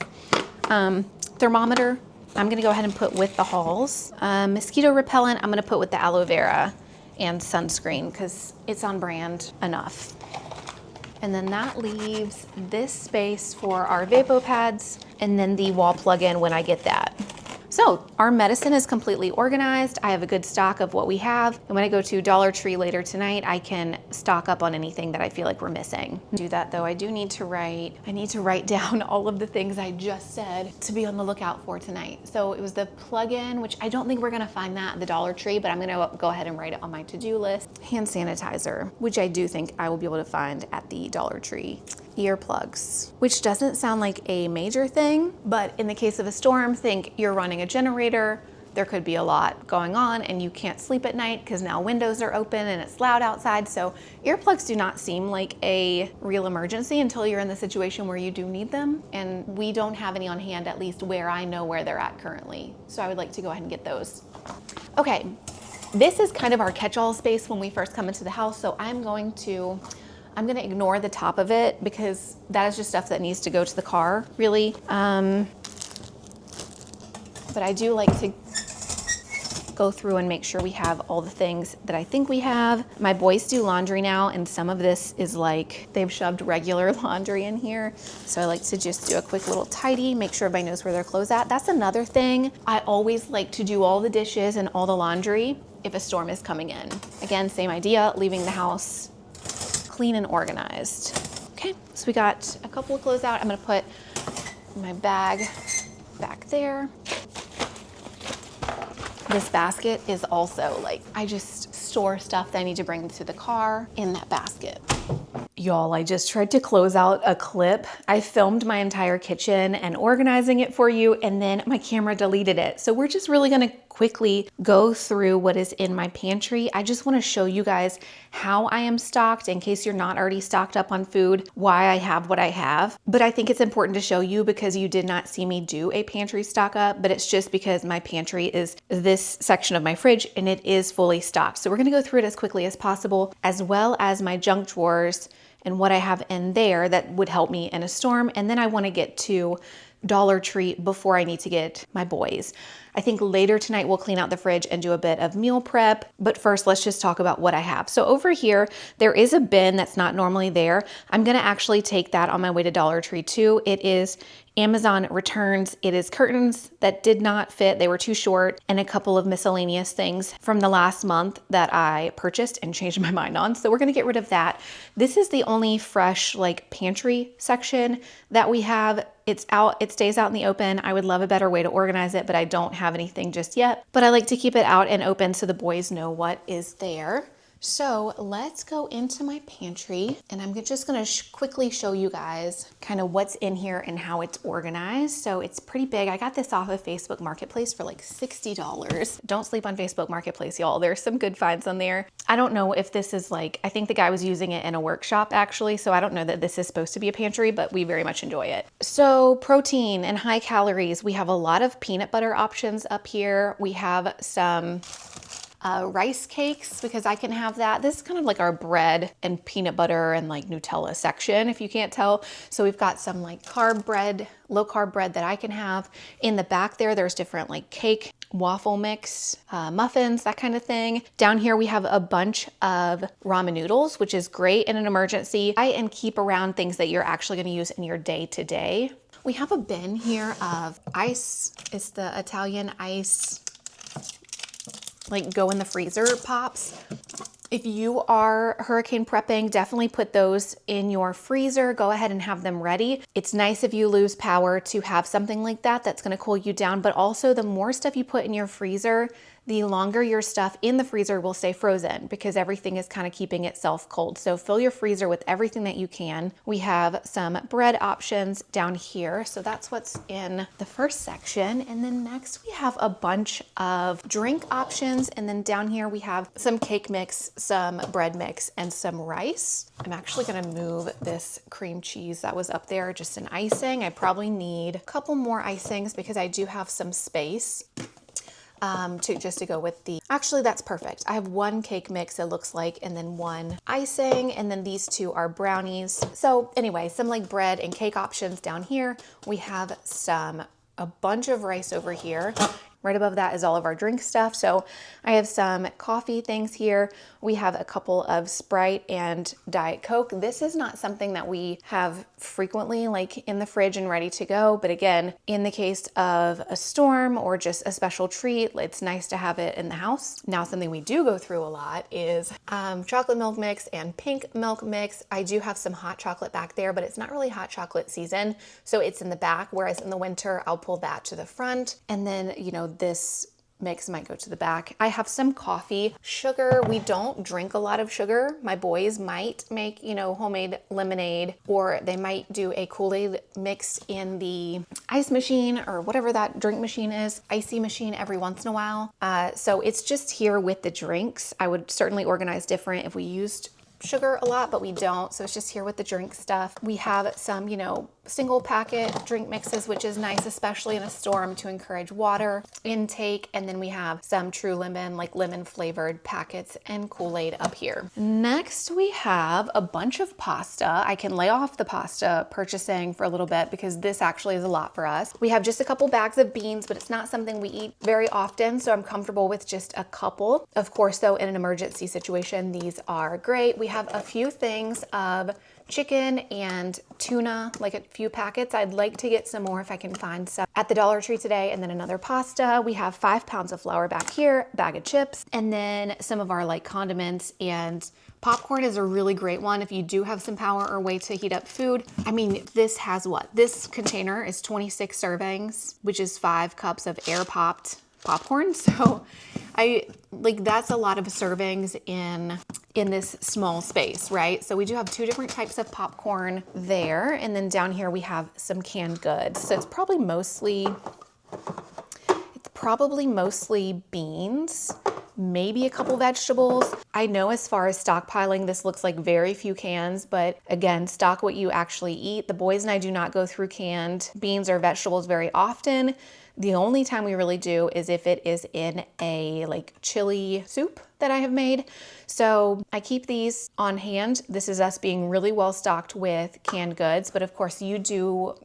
Thermometer, I'm gonna go ahead and put with the Halls. Mosquito repellent, I'm gonna put with the aloe vera, and sunscreen because it's on brand enough. And then that leaves this space for our Vapo pads and then the wall plug-in when I get that. So our medicine is completely organized. I have a good stock of what we have. And when I go to Dollar Tree later tonight, I can stock up on anything that I feel like we're missing. To do that though, I need to write down all of the things I just said to be on the lookout for tonight. So it was the plug-in, which I don't think we're gonna find that at the Dollar Tree, but I'm gonna go ahead and write it on my to-do list. Hand sanitizer, which I do think I will be able to find at the Dollar Tree. Earplugs, which doesn't sound like a major thing, but in the case of a storm, think you're running a generator, there could be a lot going on and you can't sleep at night because now windows are open and it's loud outside. So earplugs do not seem like a real emergency until you're in the situation where you do need them. And we don't have any on hand, at least where I know where they're at currently. So I would like to go ahead and get those. Okay, this is kind of our catch-all space when we first come into the house. So I'm gonna ignore the top of it because that is just stuff that needs to go to the car, really. But I do like to go through and make sure we have all the things that I think we have. My boys do laundry now, and some of this is like they've shoved regular laundry in here. So I like to just do a quick little tidy, make sure everybody knows where their clothes at. That's another thing. I always like to do all the dishes and all the laundry if a storm is coming in. Again, same idea, leaving the house clean and organized. Okay, so we got a couple of clothes out. I'm gonna put my bag back there. This basket is also like, I just store stuff that I need to bring to the car in that basket. Y'all, I just tried to close out a clip. I filmed my entire kitchen and organizing it for you, and then my camera deleted it. So we're just really gonna quickly go through what is in my pantry. I just wanna show you guys how I am stocked in case you're not already stocked up on food, why I have what I have. But I think it's important to show you because you did not see me do a pantry stock up, but it's just because my pantry is this section of my fridge and it is fully stocked. So we're gonna go through it as quickly as possible, as well as my junk drawers and what I have in there that would help me in a storm. And then I wanna get to Dollar Tree before I need to get my boys. I think later tonight we'll clean out the fridge and do a bit of meal prep, but first let's just talk about what I have. So over here, there is a bin that's not normally there. I'm gonna actually take that on my way to Dollar Tree too. It is Amazon returns. It is curtains that did not fit, they were too short, and a couple of miscellaneous things from the last month that I purchased and changed my mind on. So we're gonna get rid of that. This is the only fresh like pantry section that we have. It's out, it stays out in the open. I would love a better way to organize it, but I don't have anything just yet. But I like to keep it out and open so the boys know what is there. So let's go into my pantry, and I'm just gonna quickly show you guys kind of what's in here and how it's organized. So it's pretty big. I got this off of Facebook Marketplace for like $60. Don't sleep on Facebook Marketplace, y'all. There's some good finds on there. I don't know if this is like, I think the guy was using it in a workshop actually, so I don't know that this is supposed to be a pantry, but we very much enjoy it. So protein and high calories. We have a lot of peanut butter options up here. We have some rice cakes because I can have that. This is kind of like our bread and peanut butter and like Nutella section, if you can't tell. So we've got some like carb bread, low carb bread that I can have. In the back there's different like cake, waffle mix, muffins, that kind of thing. Down here we have a bunch of ramen noodles, which is great in an emergency. Buy and keep around things that you're actually going to use in your day to day. We have a bin here of ice. It's the Italian ice, like go in the freezer pops. If you are hurricane prepping, definitely put those in your freezer. Go ahead and have them ready. It's nice if you lose power to have something like that that's going to cool you down, but also the more stuff you put in your freezer, the longer your stuff in the freezer will stay frozen because everything is kind of keeping itself cold. So fill your freezer with everything that you can. We have some bread options down here. So that's what's in the first section. And then next we have a bunch of drink options. And then down here we have some cake mix, some bread mix, and some rice. I'm actually gonna move this cream cheese that was up there, just an icing. I probably need a couple more icings because I do have some space. To go with the, actually that's perfect. I have one cake mix it looks like, and then one icing, and then these two are brownies. So anyway, some like bread and cake options down here. We have a bunch of rice over here. Right above that is all of our drink stuff. So I have some coffee things here. We have a couple of Sprite and Diet Coke. This is not something that we have frequently like in the fridge and ready to go. But again, in the case of a storm or just a special treat, it's nice to have it in the house. Now, something we do go through a lot is chocolate milk mix and pink milk mix. I do have some hot chocolate back there, but it's not really hot chocolate season. So it's in the back, whereas in the winter, I'll pull that to the front. And then, you know, this mix might go to the back. I have some coffee. Sugar, we don't drink a lot of sugar. My boys might make, you know, homemade lemonade, or they might do a Kool-Aid mix in the ice machine or whatever that drink machine is, icy machine every once in a while. So it's just here with the drinks. I would certainly organize different if we used sugar a lot, but we don't. So it's just here with the drink stuff. We have some, you know, single packet drink mixes, which is nice, especially in a storm, to encourage water intake. And then we have some True Lemon, like lemon flavored packets, and Kool-Aid up here. Next, we have a bunch of pasta. I can lay off the pasta purchasing for a little bit because this actually is a lot for us. We have just a couple bags of beans, but it's not something we eat very often, so I'm comfortable with just a couple. Of course, though, in an emergency situation, these are great. We have a few things of chicken and tuna, like a few packets. I'd like to get some more if I can find some at the Dollar Tree today. And then another pasta. We have 5 pounds of flour back here, bag of chips, and then some of our like condiments. And popcorn is a really great one if you do have some power or way to heat up food. I mean, this has what? This container is 26 servings, which is 5 cups of air popped popcorn. So that's a lot of servings in this small space, right? So we do have 2 different types of popcorn there. And then down here we have some canned goods. So it's probably mostly beans, maybe a couple vegetables. I know as far as stockpiling, this looks like very few cans, but again, stock what you actually eat. The boys and I do not go through canned beans or vegetables very often. The only time we really do is if it is in a like chili soup that I have made. So I keep these on hand. This is us being really well stocked with canned goods, but of course you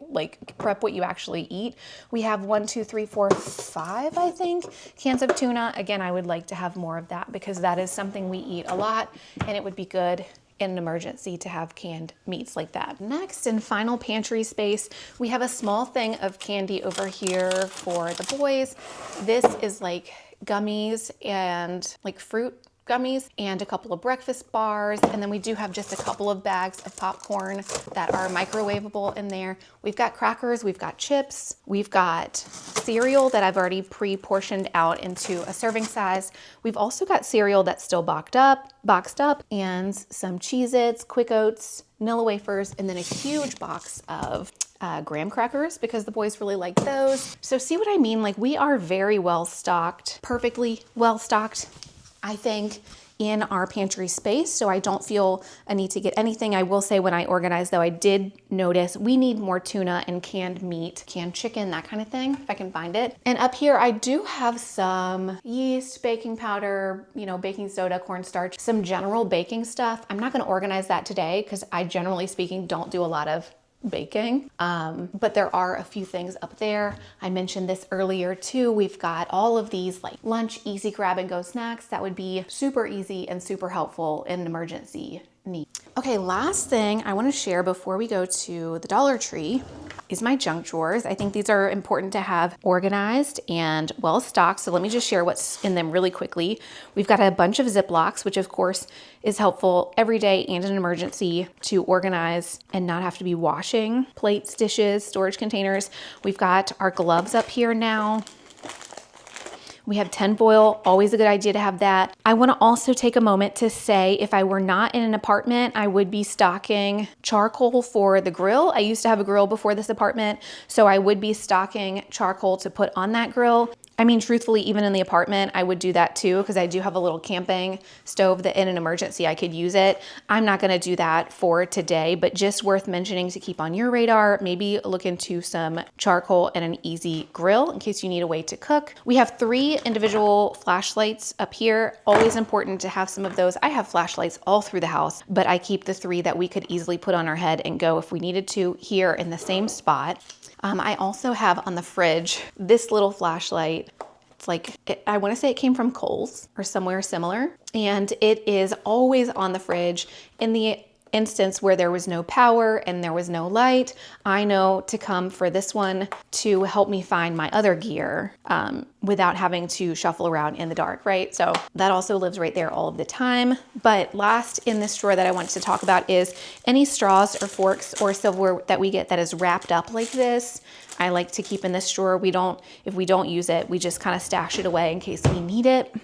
like prep what you actually eat. We have 1, 2, 3, 4, 5, I think, cans of tuna. Again, I would like to have more of that because that is something we eat a lot, and it would be good in an emergency to have canned meats like that. Next, in final pantry space, we have a small thing of candy over here for the boys. This is like gummies and like fruit gummies and a couple of breakfast bars. And then we do have just a couple of bags of popcorn that are microwavable in there. We've got crackers, we've got chips, we've got cereal that I've already pre-portioned out into a serving size. We've also got cereal that's still boxed up, and some Cheez-Its, Quick Oats, Nilla wafers, and then a huge box of graham crackers because the boys really like those. So see what I mean? Like, we are very well stocked, perfectly well stocked, I think, in our pantry space, so I don't feel a need to get anything. I will say when I organized though, I did notice we need more tuna and canned meat, canned chicken, that kind of thing, if I can find it. And up here, I do have some yeast, baking powder, you know, baking soda, cornstarch, some general baking stuff. I'm not gonna organize that today because I generally speaking don't do a lot of baking, but there are a few things up there. I mentioned this earlier too. We've got all of these like lunch, easy grab and go snacks that would be super easy and super helpful in an emergency need. Okay, last thing I want to share before we go to the Dollar Tree is my junk drawers. I think these are important to have organized and well stocked. So let me just share what's in them really quickly. We've got a bunch of Ziplocs, which of course is helpful every day and in an emergency to organize and not have to be washing plates, dishes, storage containers. We've got our gloves up here now. We have tinfoil, always a good idea to have that. I wanna also take a moment to say if I were not in an apartment, I would be stocking charcoal for the grill. I used to have a grill before this apartment, so I would be stocking charcoal to put on that grill. I mean, truthfully, even in the apartment, I would do that too, because I do have a little camping stove that in an emergency, I could use it. I'm not gonna do that for today, but just worth mentioning to keep on your radar. Maybe look into some charcoal and an easy grill in case you need a way to cook. We have 3 individual flashlights up here. Always important to have some of those. I have flashlights all through the house, but I keep the 3 that we could easily put on our head and go if we needed to here in the same spot. I also have on the fridge this little flashlight. It's like, I want to say it came from Kohl's or somewhere similar. And it is always on the fridge. In the instance where there was no power and there was no light, I know to come for this one to help me find my other gear without having to shuffle around in the dark, right? So that also lives right there all of the time. But last in this drawer that I wanted to talk about is any straws or forks or silverware that we get that is wrapped up like this. I like to keep in this drawer. If we don't use it, we just kind of stash it away in case we need it.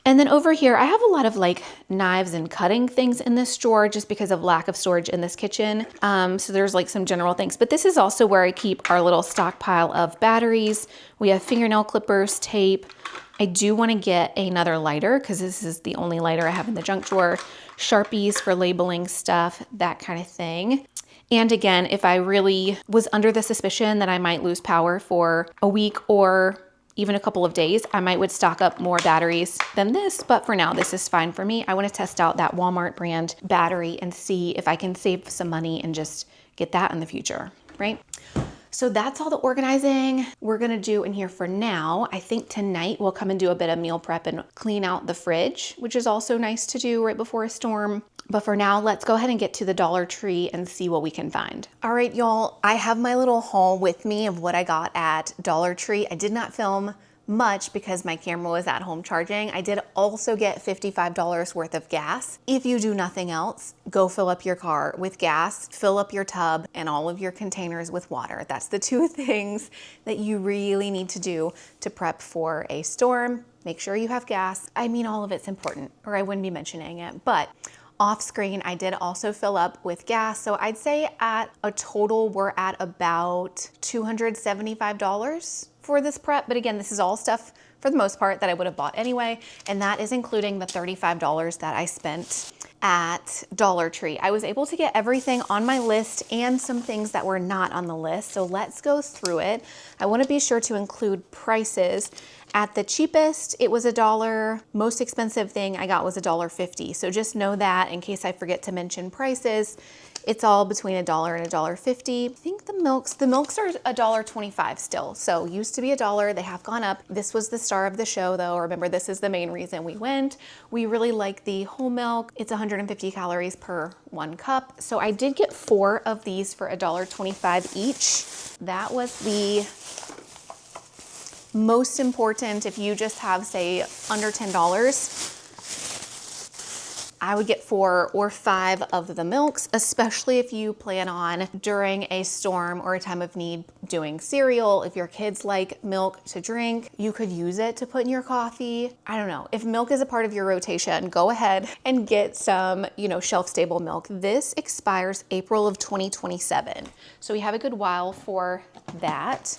And then over here, I have a lot of like knives and cutting things in this drawer just because of lack of storage in this kitchen. So there's like some general things, but this is also where I keep our little stockpile of batteries. We have fingernail clippers, tape. I do want to get another lighter because this is the only lighter I have in the junk drawer. Sharpies for labeling stuff, that kind of thing. And again, if I really was under the suspicion that I might lose power for a week or even a couple of days, I would stock up more batteries than this, but for now, this is fine for me. I want to test out that Walmart brand battery and see if I can save some money and just get that in the future, right? So that's all the organizing we're gonna do in here for now. I think tonight we'll come and do a bit of meal prep and clean out the fridge, which is also nice to do right before a storm. But for now, let's go ahead and get to the Dollar Tree and see what we can find. All right, y'all, I have my little haul with me of what I got at Dollar Tree. I did not film much because my camera was at home charging. I did also get $55 worth of gas. If you do nothing else, go fill up your car with gas, fill up your tub and all of your containers with water. That's the 2 things that you really need to do to prep for a storm. Make sure you have gas. I mean, all of it's important, or I wouldn't be mentioning it, but off screen, I did also fill up with gas. So I'd say at a total, we're at about $275 for this prep. But again, this is all stuff for the most part that I would have bought anyway. And that is including the $35 that I spent at Dollar Tree. I was able to get everything on my list and some things that were not on the list. So let's go through it. I want to be sure to include prices. At the cheapest, it was $1. Most expensive thing I got was $1.50. So just know that in case I forget to mention prices, it's all between $1 and $1.50. I think the milks are $1.25 still. So used to be $1, they have gone up. This was the star of the show though. Remember, this is the main reason we went. We really like the whole milk. It's 150 calories per 1 cup. So I did get 4 of these for $1.25 each. That was the most important. If you just have, say, under $10, I would get 4 or 5 of the milks, especially if you plan on during a storm or a time of need doing cereal. If your kids like milk to drink, you could use it to put in your coffee. I don't know. If milk is a part of your rotation, go ahead and get some, shelf stable milk. This expires April of 2027. So we have a good while for that.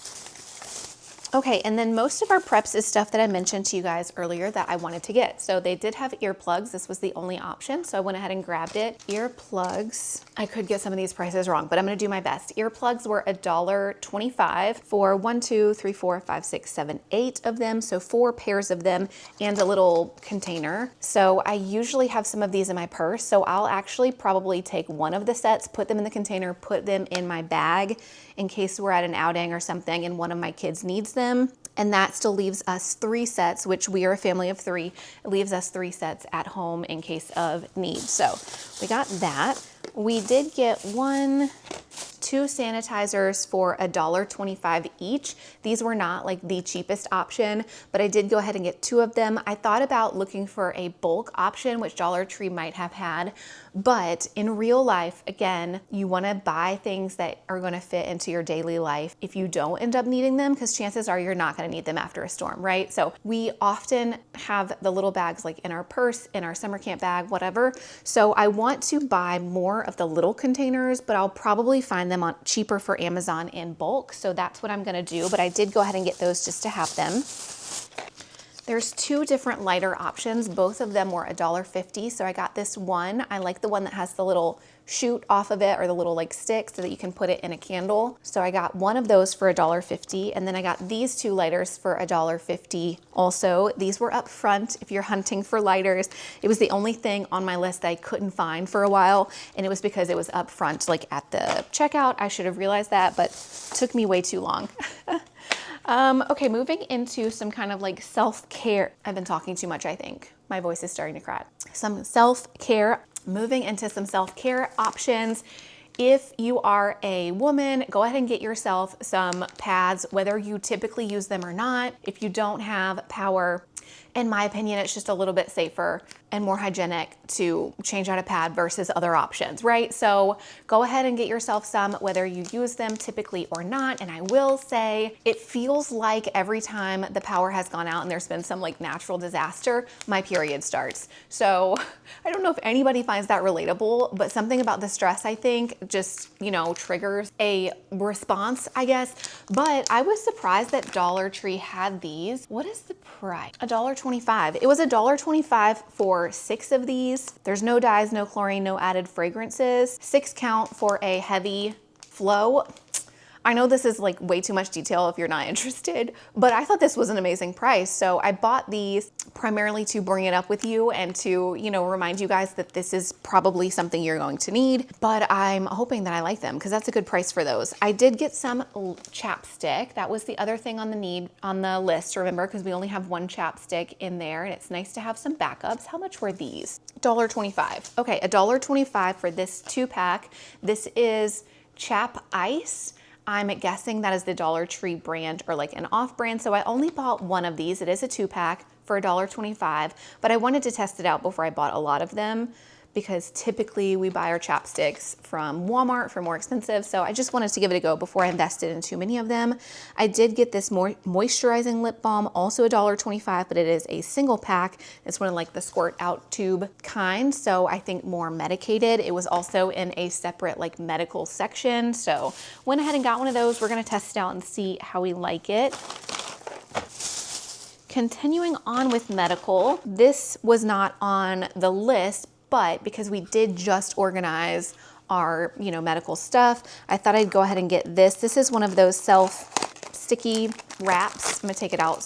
Okay, and then most of our preps is stuff that I mentioned to you guys earlier that I wanted to get. So they did have earplugs. This was the only option, so I went ahead and grabbed it. Earplugs, I could get some of these prices wrong, but I'm gonna do my best. Earplugs were $1.25 for 1, 2, 3, 4, 5, 6, 7, 8 of them, so 4 pairs of them and a little container. So I usually have some of these in my purse, so I'll actually probably take one of the sets, put them in the container, put them in my bag in case we're at an outing or something and one of my kids needs them. And that still leaves us 3 sets, which we are a family of 3. It leaves us 3 sets at home in case of need. So we got that. We did get 2 sanitizers for $1.25 each. These were not like the cheapest option, but I did go ahead and get 2 of them. I thought about looking for a bulk option, which Dollar Tree might have had, but in real life, again, you wanna buy things that are gonna fit into your daily life if you don't end up needing them, because chances are you're not gonna need them after a storm, right? So we often have the little bags like in our purse, in our summer camp bag, whatever. So I want to buy more of the little containers, but I'll probably find them on cheaper for Amazon in bulk. So that's what I'm gonna do, but I did go ahead and get those just to have them. There's 2 different lighter options. Both of them were $1.50. So I got this one. I like the one that has the little shoot off of it, or the little like stick, so that you can put it in a candle. So I got one of those for $1.50. And then I got these 2 lighters for $1.50 also. These were up front if you're hunting for lighters. It was the only thing on my list that I couldn't find for a while. And it was because it was up front, like at the checkout. I should have realized that, but it took me way too long. Okay, moving into some kind of like self-care. I've been talking too much, I think. My voice is starting to crack. Some self-care, moving into some self-care options. If you are a woman, go ahead and get yourself some pads, whether you typically use them or not. If you don't have power, in my opinion, it's just a little bit safer and more hygienic to change out a pad versus other options, right? So go ahead and get yourself some, whether you use them typically or not. And I will say, it feels like every time the power has gone out and there's been some like natural disaster, my period starts. So I don't know if anybody finds that relatable, but something about the stress, I think, just, you know, triggers a response, I guess. But I was surprised that Dollar Tree had these. What is the price? $1.25. It was $1.25 for 6 of these. There's no dyes, no chlorine, no added fragrances. 6 count for a heavy flow. I know this is like way too much detail if you're not interested, but I thought this was an amazing price. So I bought these primarily to bring it up with you and to, you know, remind you guys that this is probably something you're going to need, but I'm hoping that I like them because that's a good price for those. I did get some chapstick. That was the other thing on the list, remember, because we only have 1 chapstick in there, and it's nice to have some backups. How much were these? $1.25. Okay, $1.25 for this 2-pack. This is Chap Ice. I'm guessing that is the Dollar Tree brand or like an off brand. So I only bought 1 of these. It is a 2-pack for $1.25, but I wanted to test it out before I bought a lot of them, because typically we buy our chapsticks from Walmart for more expensive. So I just wanted to give it a go before I invested in too many of them. I did get this more moisturizing lip balm, also $1.25, but it is a single pack. It's one of like the squirt out tube kind. So I think more medicated. It was also in a separate like medical section. So went ahead and got one of those. We're gonna test it out and see how we like it. Continuing on with medical, this was not on the list, but because we did just organize our, you know, medical stuff, I thought I'd go ahead and get this. This is one of those self-sticky wraps. I'm gonna take it out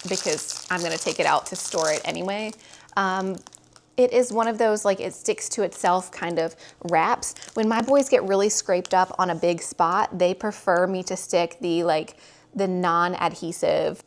because I'm gonna take it out to store it anyway. It is one of those, like, it sticks to itself kind of wraps. When my boys get really scraped up on a big spot, they prefer me to stick the non-adhesive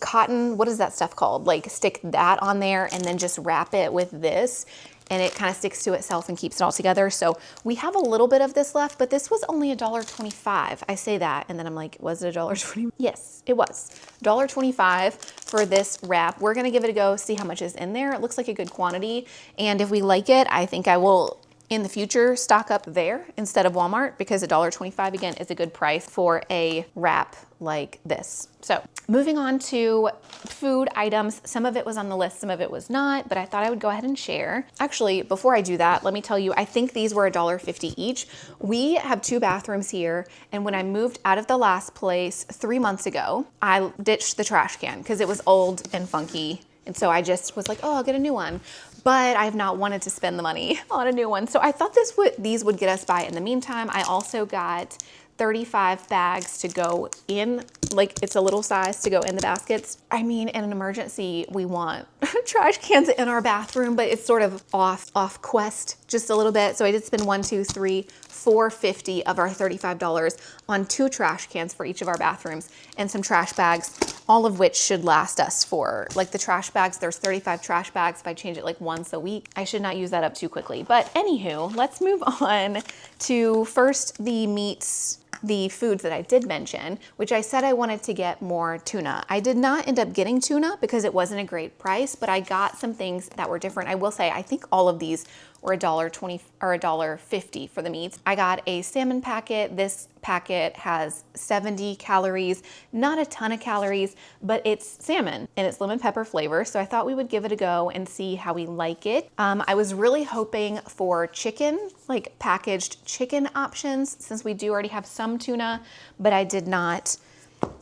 cotton, what is that stuff called? Like, stick that on there and then just wrap it with this, and it kind of sticks to itself and keeps it all together. So we have a little bit of this left, but this was only $1.25. I say that, and then I'm like, was it $1.20? Yes, it was. $1.25 for this wrap. We're gonna give it a go, see how much is in there. It looks like a good quantity, and if we like it, I think I will in the future stock up there instead of Walmart, because $1.25 again is a good price for a wrap like this. So moving on to food items. Some of it was on the list, some of it was not, but I thought I would go ahead and share. Actually, before I do that, let me tell you, I think these were $1.50 each. We have 2 bathrooms here, and when I moved out of the last place 3 months ago, I ditched the trash can because it was old and funky. And so I just was like, oh, I'll get a new one. But I have not wanted to spend the money on a new one. So I thought these would get us by in the meantime. I also got 35 bags to go in, like it's a little size to go in the baskets. I mean, in an emergency, we want trash cans in our bathroom, but it's sort of off quest just a little bit. So I did spend $4.50 of our $35 on 2 trash cans for each of our bathrooms and some trash bags, all of which should last us for, like the trash bags, there's 35 trash bags. If I change it like once a week, I should not use that up too quickly. But anywho, let's move on to first the meats, the foods that I did mention, which I said I wanted to get more tuna. I did not end up getting tuna because it wasn't a great price, but I got some things that were different. I will say, I think all of these were $1.20 or $1.50 for the meats. I got a salmon packet. This packet has 70 calories, not a ton of calories, but it's salmon and it's lemon pepper flavor. So I thought we would give it a go and see how we like it. I was really hoping for chicken, like packaged chicken options, since we do already have some tuna, but I did not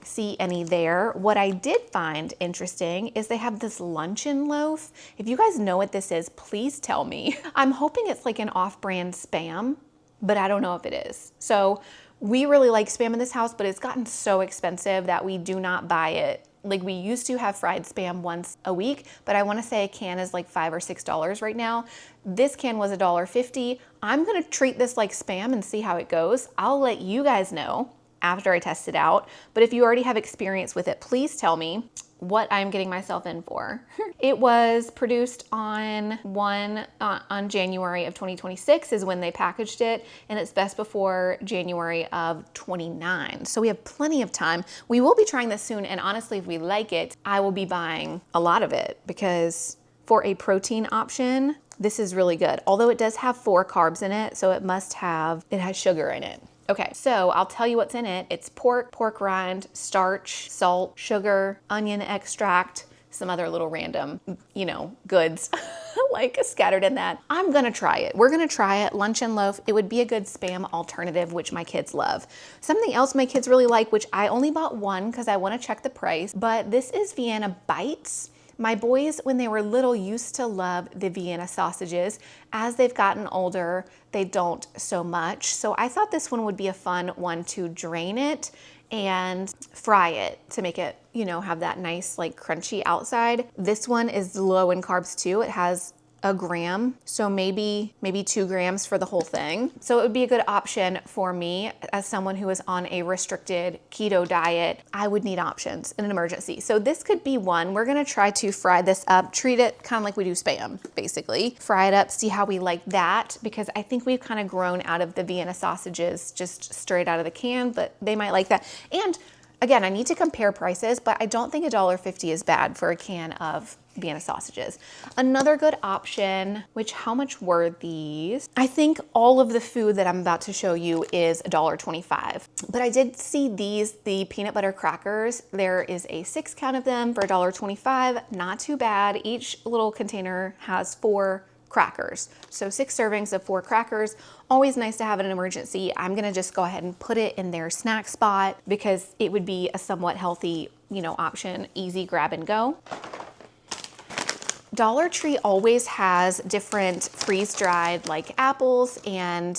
see any there. What I did find interesting is they have this luncheon loaf. If you guys know what this is, please tell me. I'm hoping it's like an off-brand Spam, but I don't know if it is. So we really like Spam in this house, but it's gotten so expensive that we do not buy it. Like we used to have fried Spam once a week, but I want to say a can is like $5 or $6 right now. This can was $1.50. I'm going to treat this like Spam and see how it goes. I'll let you guys know after I test it out. But if you already have experience with it, please tell me what I'm getting myself in for. It was produced on January of 2026 is when they packaged it, and it's best before January of 29. So we have plenty of time. We will be trying this soon, and honestly, if we like it, I will be buying a lot of it, because for a protein option, this is really good. Although it does have 4 carbs in it, so it has sugar in it. Okay, so I'll tell you what's in it. It's pork rind, starch, salt, sugar, onion extract, some other little random, goods like scattered in that. I'm gonna try it. We're gonna try it. Luncheon loaf. It would be a good Spam alternative, which my kids love. Something else my kids really like, which I only bought one because I want to check the price, but this is Vienna Bites. My boys, when they were little, used to love the Vienna sausages. As they've gotten older, they don't so much. So I thought this one would be a fun one to drain it and fry it to make it, have that nice like crunchy outside. This one is low in carbs too. It has a gram, so maybe 2 grams for the whole thing. So it would be a good option for me as someone who is on a restricted keto diet. I would need options in an emergency. So this could be one. We're gonna try to fry this up, treat it kind of like we do Spam, basically. Fry it up, see how we like that, because I think we've kind of grown out of the Vienna sausages just straight out of the can, but they might like that. And again, I need to compare prices, but I don't think $1.50 is bad for a can of Vienna sausages. Another good option, which how much were these? I think all of the food that I'm about to show you is $1.25. But I did see these, the peanut butter crackers. There is a 6 count of them for $1.25. Not too bad. Each little container has 4 crackers. So 6 servings of 4 crackers. Always nice to have in an emergency. I'm gonna just go ahead and put it in their snack spot because it would be a somewhat healthy, option, easy grab and go. Dollar Tree always has different freeze-dried like apples and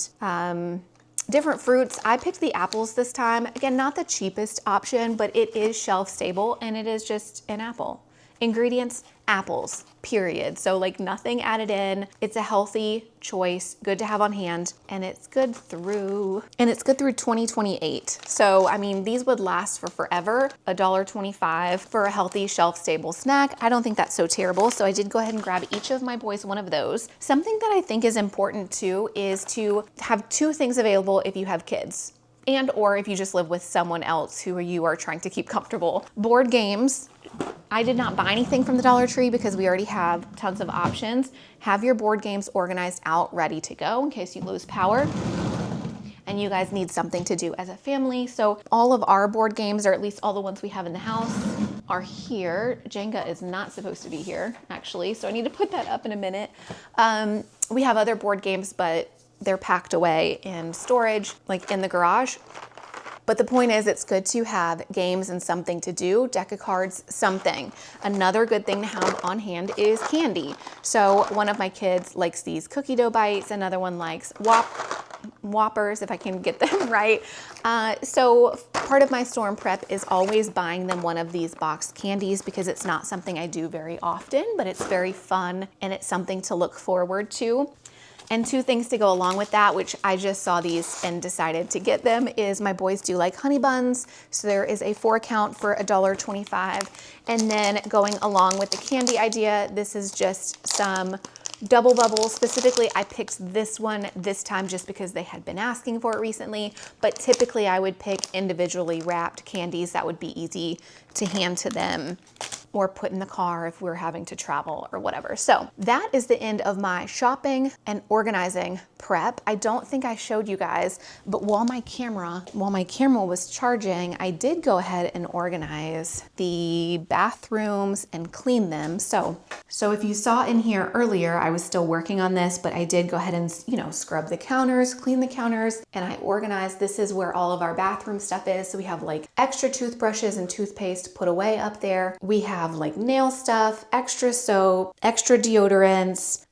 different fruits. I picked the apples this time. Again, not the cheapest option, but it is shelf stable and it is just an apple. Ingredients, apples, period. So like nothing added in. It's a healthy choice, good to have on hand, and it's good through 2028. So, I mean, these would last for forever. $1.25 for a healthy shelf-stable snack. I don't think that's so terrible. So I did go ahead and grab each of my boys one of those. Something that I think is important too is to have 2 things available if you have kids. and or if you just live with someone else who you are trying to keep comfortable. Board games. I did not buy anything from the Dollar Tree because we already have tons of options. Have your board games organized out, ready to go in case you lose power and you guys need something to do as a family. So all of our board games, or at least all the ones we have in the house, are here. Jenga is not supposed to be here, actually, so I need to put that up in a minute. We have other board games, but they're packed away in storage, like in the garage. But the point is, it's good to have games and something to do, deck of cards, something. Another good thing to have on hand is candy. So one of my kids likes these cookie dough bites. Another one likes Whoppers, if I can get them right. So part of my storm prep is always buying them one of these boxed candies because it's not something I do very often, but it's very fun and it's something to look forward to. And two things to go along with that, which I just saw these and decided to get them, is my boys do like honey buns. So there is a 4-count for $1.25. And then going along with the candy idea, this is just some double bubbles. Specifically, I picked this one this time just because they had been asking for it recently, but typically I would pick individually wrapped candies that would be easy to hand to them or put in the car if we're having to travel or whatever. So that is the end of my shopping and organizing prep. I don't think I showed you guys, but while my camera was charging, I did go ahead and organize the bathrooms and clean them. So if you saw in here earlier, I was still working on this, but I did go ahead and, scrub the counters, clean the counters, and I organized. This is where all of our bathroom stuff is. So we have like extra toothbrushes and toothpaste put away up there. We have like nail stuff, extra soap, extra deodorants,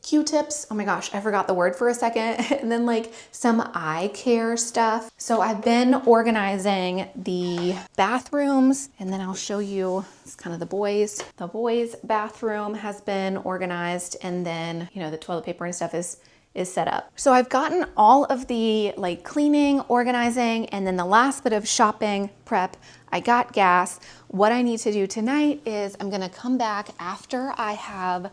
Q-tips. Oh my gosh, I forgot the word for a second. And then like some eye care stuff. So I've been organizing the bathrooms, and then I'll show you, it's kind of the boys. The boys' bathroom has been organized, and then, the toilet paper and stuff is set up. So I've gotten all of the like cleaning, organizing, and then the last bit of shopping prep. I got gas. What I need to do tonight is I'm gonna come back after I have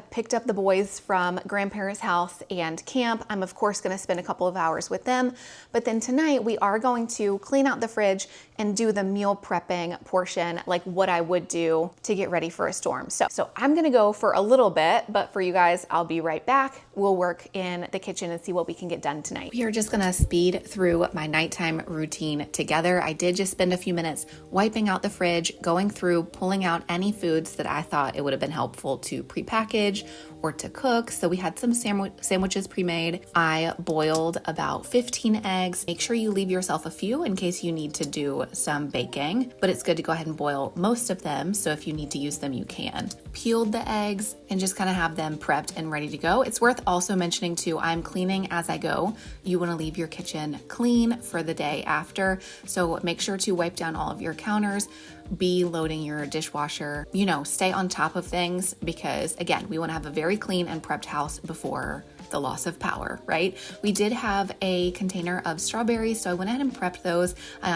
picked up the boys from grandparents' house and camp. I'm of course gonna spend a couple of hours with them, but then tonight we are going to clean out the fridge and do the meal prepping portion, like what I would do to get ready for a storm. So I'm gonna go for a little bit, but for you guys, I'll be right back. We'll work in the kitchen and see what we can get done tonight. We are just gonna speed through my nighttime routine together. I did just spend a few minutes wiping out the fridge, going through, pulling out any foods that I thought it would have been helpful to prepackage or to cook. So we had some sandwiches pre-made. I boiled about 15 eggs. Make sure you leave yourself a few in case you need to do some baking, but it's good to go ahead and boil most of them. So if you need to use them, you can. Peeled the eggs and just kind of have them prepped and ready to go. It's worth also mentioning too, I'm cleaning as I go. You want to leave your kitchen clean for the day after. So make sure to wipe down all of your counters, be loading your dishwasher, stay on top of things, because again, we want to have a very clean and prepped house before the loss of power, right? We did have a container of strawberries, so I went ahead and prepped those.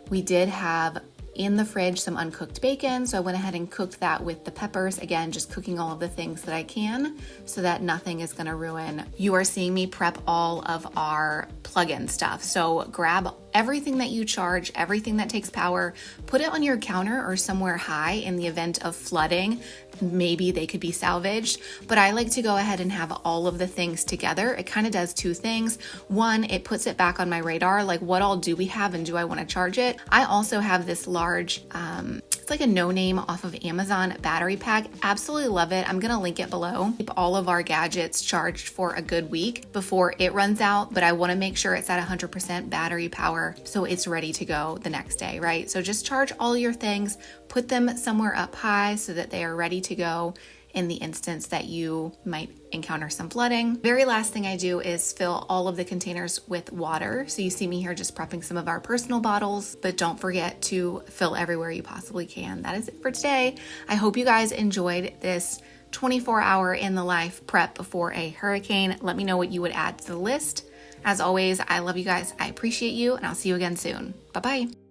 We did have in the fridge some uncooked bacon, so I went ahead and cooked that with the peppers. Again, just cooking all of the things that I can so that nothing is going to ruin. You are seeing me prep all of our plug-in stuff. So grab everything that you charge, everything that takes power, put it on your counter or somewhere high in the event of flooding. Maybe they could be salvaged, but I like to go ahead and have all of the things together. It kind of does two things. One, it puts it back on my radar, like what all do we have and do I want to charge it? I also have this large, it's like a no-name off of Amazon battery pack. Absolutely love it. I'm going to link it below. Keep all of our gadgets charged for a good week before it runs out, but I want to make sure it's at 100% battery power so it's ready to go the next day, right? So just charge all your things, put them somewhere up high so that they are ready to go in the instance that you might encounter some flooding. Very last thing I do is fill all of the containers with water. So you see me here just prepping some of our personal bottles, but don't forget to fill everywhere you possibly can. That is it for today. I hope you guys enjoyed this 24-hour in the life prep before a hurricane. Let me know what you would add to the list. As always, I love you guys. I appreciate you, and I'll see you again soon. Bye-bye.